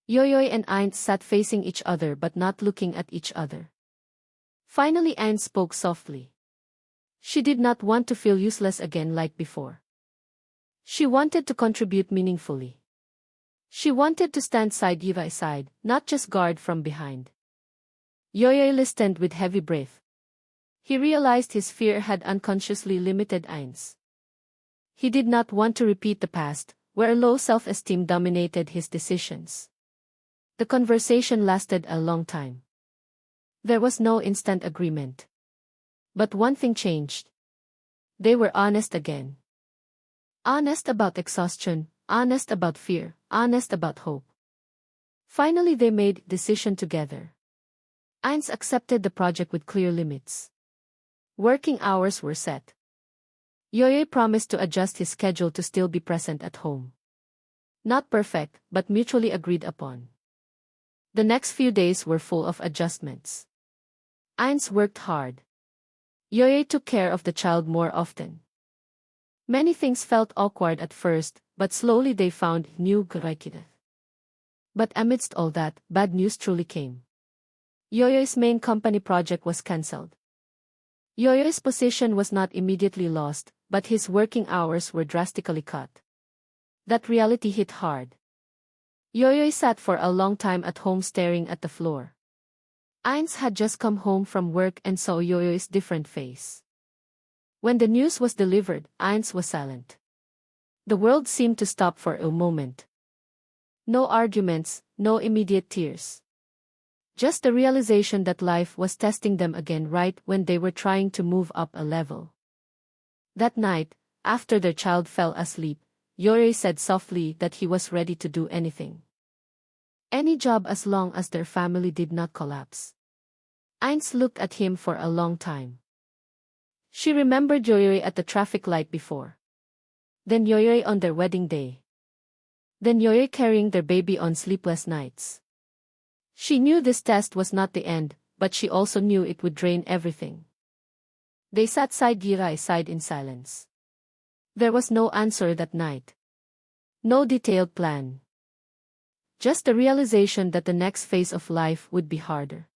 Yoyoy and Ines sat facing each other but not looking at each other. Finally Ines spoke softly. She did not want to feel useless again like before. She wanted to contribute meaningfully. She wanted to stand side by side, not just guard from behind. Yoyoy listened with heavy breath. He realized his fear had unconsciously limited Ines. He did not want to repeat the past, where low self-esteem dominated his decisions. The conversation lasted a long time. There was no instant agreement. But one thing changed. They were honest again. Honest about exhaustion, honest about fear, honest about hope. Finally they made a decision together. Ines accepted the project with clear limits. Working hours were set. Yoyoy promised to adjust his schedule to still be present at home. Not perfect, but mutually agreed upon. The next few days were full of adjustments. Ines worked hard. Yoyoy took care of the child more often. Many things felt awkward at first, but slowly they found new guraikidah. But amidst all that, bad news truly came. Yoyoy's main company project was cancelled. Yoyoy's position was not immediately lost, but his working hours were drastically cut. That reality hit hard. Yoyoy sat for a long time at home staring at the floor. Ines had just come home from work and saw Yoyoy's different face. When the news was delivered, Ines was silent. The world seemed to stop for a moment. No arguments, no immediate tears. Just the realization that life was testing them again right when they were trying to move up a level. That night, after their child fell asleep, Yoyoy said softly that he was ready to do anything. Any job as long as their family did not collapse. Ines looked at him for a long time. She remembered Yoyoy at the traffic light before. Then Yoyoy on their wedding day. Then Yoyoy carrying their baby on sleepless nights. She knew this test was not the end, but she also knew it would drain everything. They sat side by side in silence. There was no answer that night. No detailed plan. Just the realization that the next phase of life would be harder.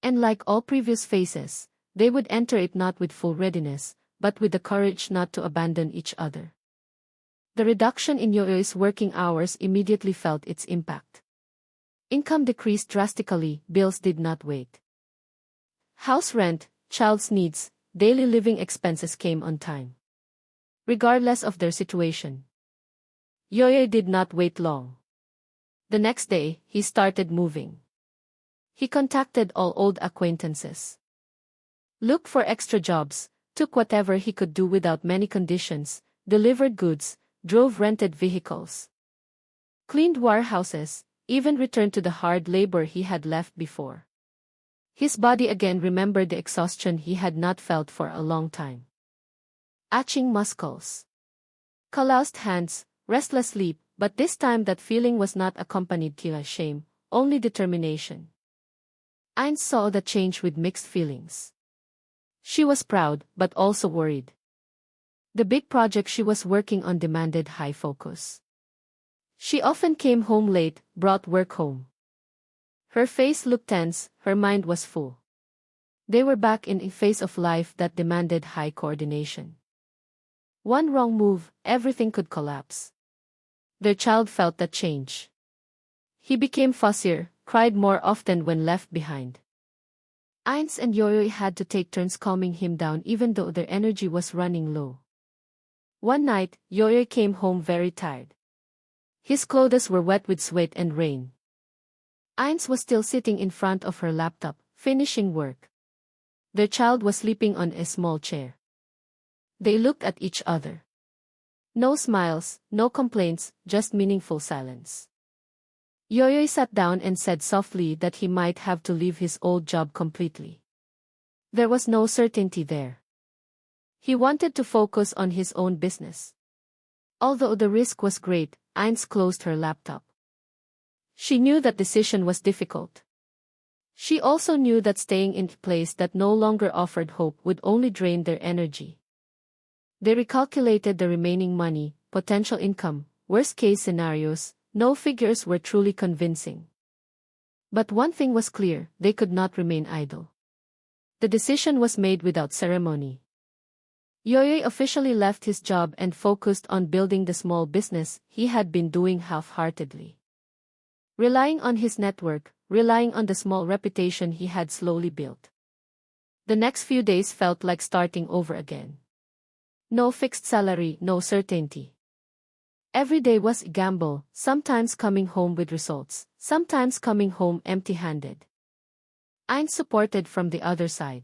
And like all previous phases, they would enter it not with full readiness, but with the courage not to abandon each other. The reduction in Yoyoy's working hours immediately felt its impact. Income decreased drastically, bills did not wait. House rent, child's needs, daily living expenses came on time. Regardless of their situation. Yoyoy did not wait long. The next day, he started moving. He contacted all old acquaintances. Looked for extra jobs, took whatever he could do without many conditions, delivered goods, drove rented vehicles. Cleaned warehouses, even returned to the hard labor he had left before. His body again remembered the exhaustion he had not felt for a long time. Aching muscles. Calloused hands, restless sleep, but this time that feeling was not accompanied by shame, only determination. Ines saw the change with mixed feelings. She was proud, but also worried. The big project she was working on demanded high focus. She often came home late, brought work home. Her face looked tense, her mind was full. They were back in a phase of life that demanded high coordination. One wrong move, everything could collapse. Their child felt that change. He became fussier, cried more often when left behind. Ines and Yoyoy had to take turns calming him down even though their energy was running low. One night, Yoyoy came home very tired. His clothes were wet with sweat and rain. Ines was still sitting in front of her laptop, finishing work. Their child was sleeping on a small chair. They looked at each other. No smiles, no complaints, just meaningful silence. Yoyoy sat down and said softly that he might have to leave his old job completely. There was no certainty there. He wanted to focus on his own business. Although the risk was great, Ines closed her laptop. She knew that decision was difficult. She also knew that staying in a place that no longer offered hope would only drain their energy. They recalculated the remaining money, potential income, worst-case scenarios. No figures were truly convincing. But one thing was clear, they could not remain idle. The decision was made without ceremony. Yoyoy officially left his job and focused on building the small business he had been doing half-heartedly. Relying on his network, relying on the small reputation he had slowly built. The next few days felt like starting over again. No fixed salary, no certainty. Every day was a gamble, sometimes coming home with results, sometimes coming home empty-handed. Ines supported from the other side.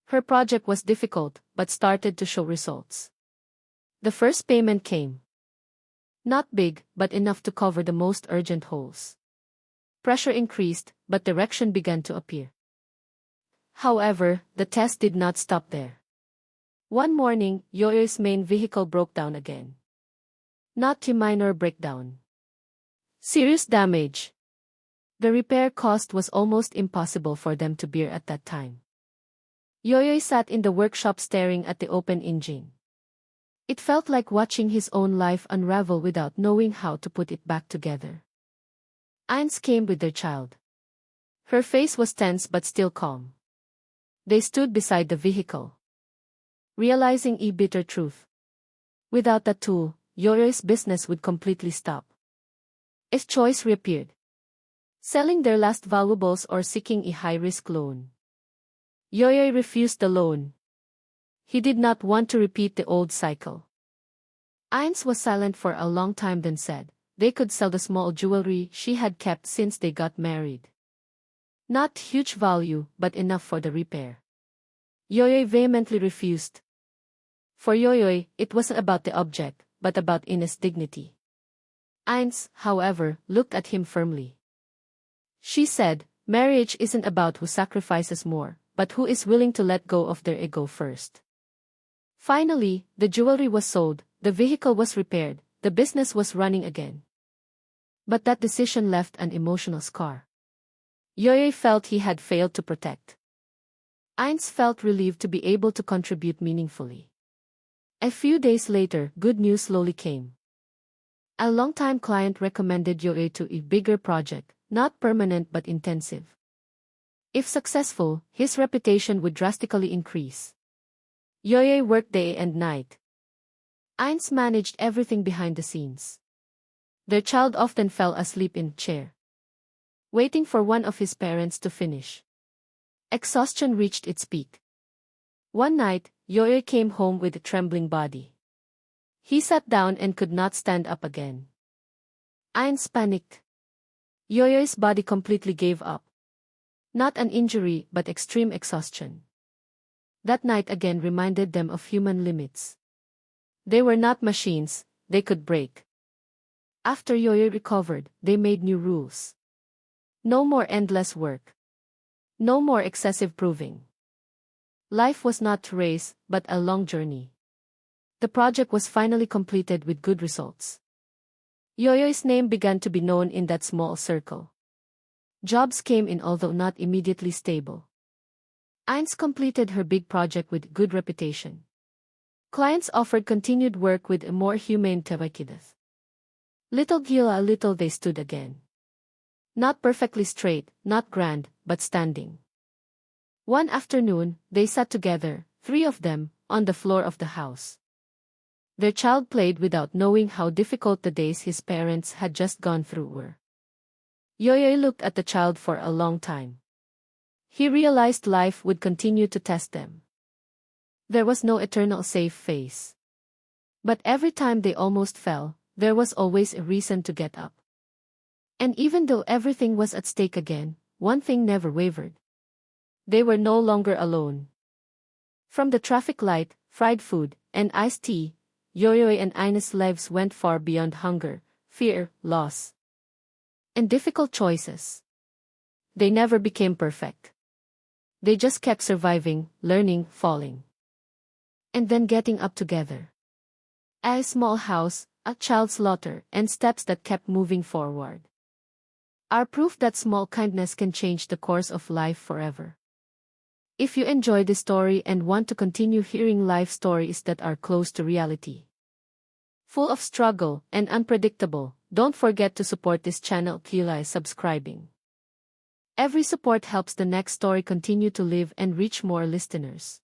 Her project was difficult, but started to show results. The first payment came. Not big, but enough to cover the most urgent holes. Pressure increased, but direction began to appear. However, the test did not stop there. One morning, Yoyoy's main vehicle broke down again. Not a minor breakdown. Serious damage. The repair cost was almost impossible for them to bear at that time. Yoyoy sat in the workshop staring at the open engine. It felt like watching his own life unravel without knowing how to put it back together. Ines came with their child. Her face was tense but still calm. They stood beside the vehicle. Realizing a bitter truth. Without that tool, Yoyoy's business would completely stop. A choice reappeared. Selling their last valuables or seeking a high-risk loan. Yoyoy refused the loan. He did not want to repeat the old cycle. Ines was silent for a long time then said, they could sell the small jewelry she had kept since they got married. Not huge value, but enough for the repair. Yoyoy vehemently refused. For Yoyoy, it wasn't about the object, but about Ines' dignity. Ines, however, looked at him firmly. She said, marriage isn't about who sacrifices more, but who is willing to let go of their ego first. Finally, the jewelry was sold, the vehicle was repaired, the business was running again. But that decision left an emotional scar. Yoyoy felt he had failed to protect Ines felt relieved to be able to contribute meaningfully. A few days later, good news slowly came. A longtime client recommended Yoyoy to a bigger project, not permanent but intensive. If successful, his reputation would drastically increase. Yoyoy worked day and night. Ines managed everything behind the scenes. Their child often fell asleep in a chair, waiting for one of his parents to finish. Exhaustion reached its peak. One night, Yoyoy came home with a trembling body. He sat down and could not stand up again. Ines panicked. Yoyoy's body completely gave up. Not an injury but extreme exhaustion. That night again reminded them of human limits. They were not machines, they could break. After Yoyoy recovered, they made new rules. No more endless work. No more excessive proving. Life was not a race, but a long journey. The project was finally completed with good results. Yoyoy's name began to be known in that small circle. Jobs came in although not immediately stable. Ines completed her big project with good reputation. Clients offered continued work with a more humane tabakidas. Little by little they stood again. Not perfectly straight, not grand, but standing. One afternoon, they sat together, three of them, on the floor of the house. Their child played without knowing how difficult the days his parents had just gone through were. Yoyoy looked at the child for a long time. He realized life would continue to test them. There was no eternal safe face. But every time they almost fell, there was always a reason to get up. And even though everything was at stake again, one thing never wavered. They were no longer alone. From the traffic light, fried food, and iced tea, Yoyoy and Ines' lives went far beyond hunger, fear, loss, and difficult choices. They never became perfect. They just kept surviving, learning, falling, and then getting up together. A small house, a child's slaughter, and steps that kept moving forward are proof that small kindness can change the course of life forever. If you enjoy this story and want to continue hearing life stories that are close to reality, full of struggle and unpredictable, don't forget to support this channel by subscribing. Every support helps the next story continue to live and reach more listeners.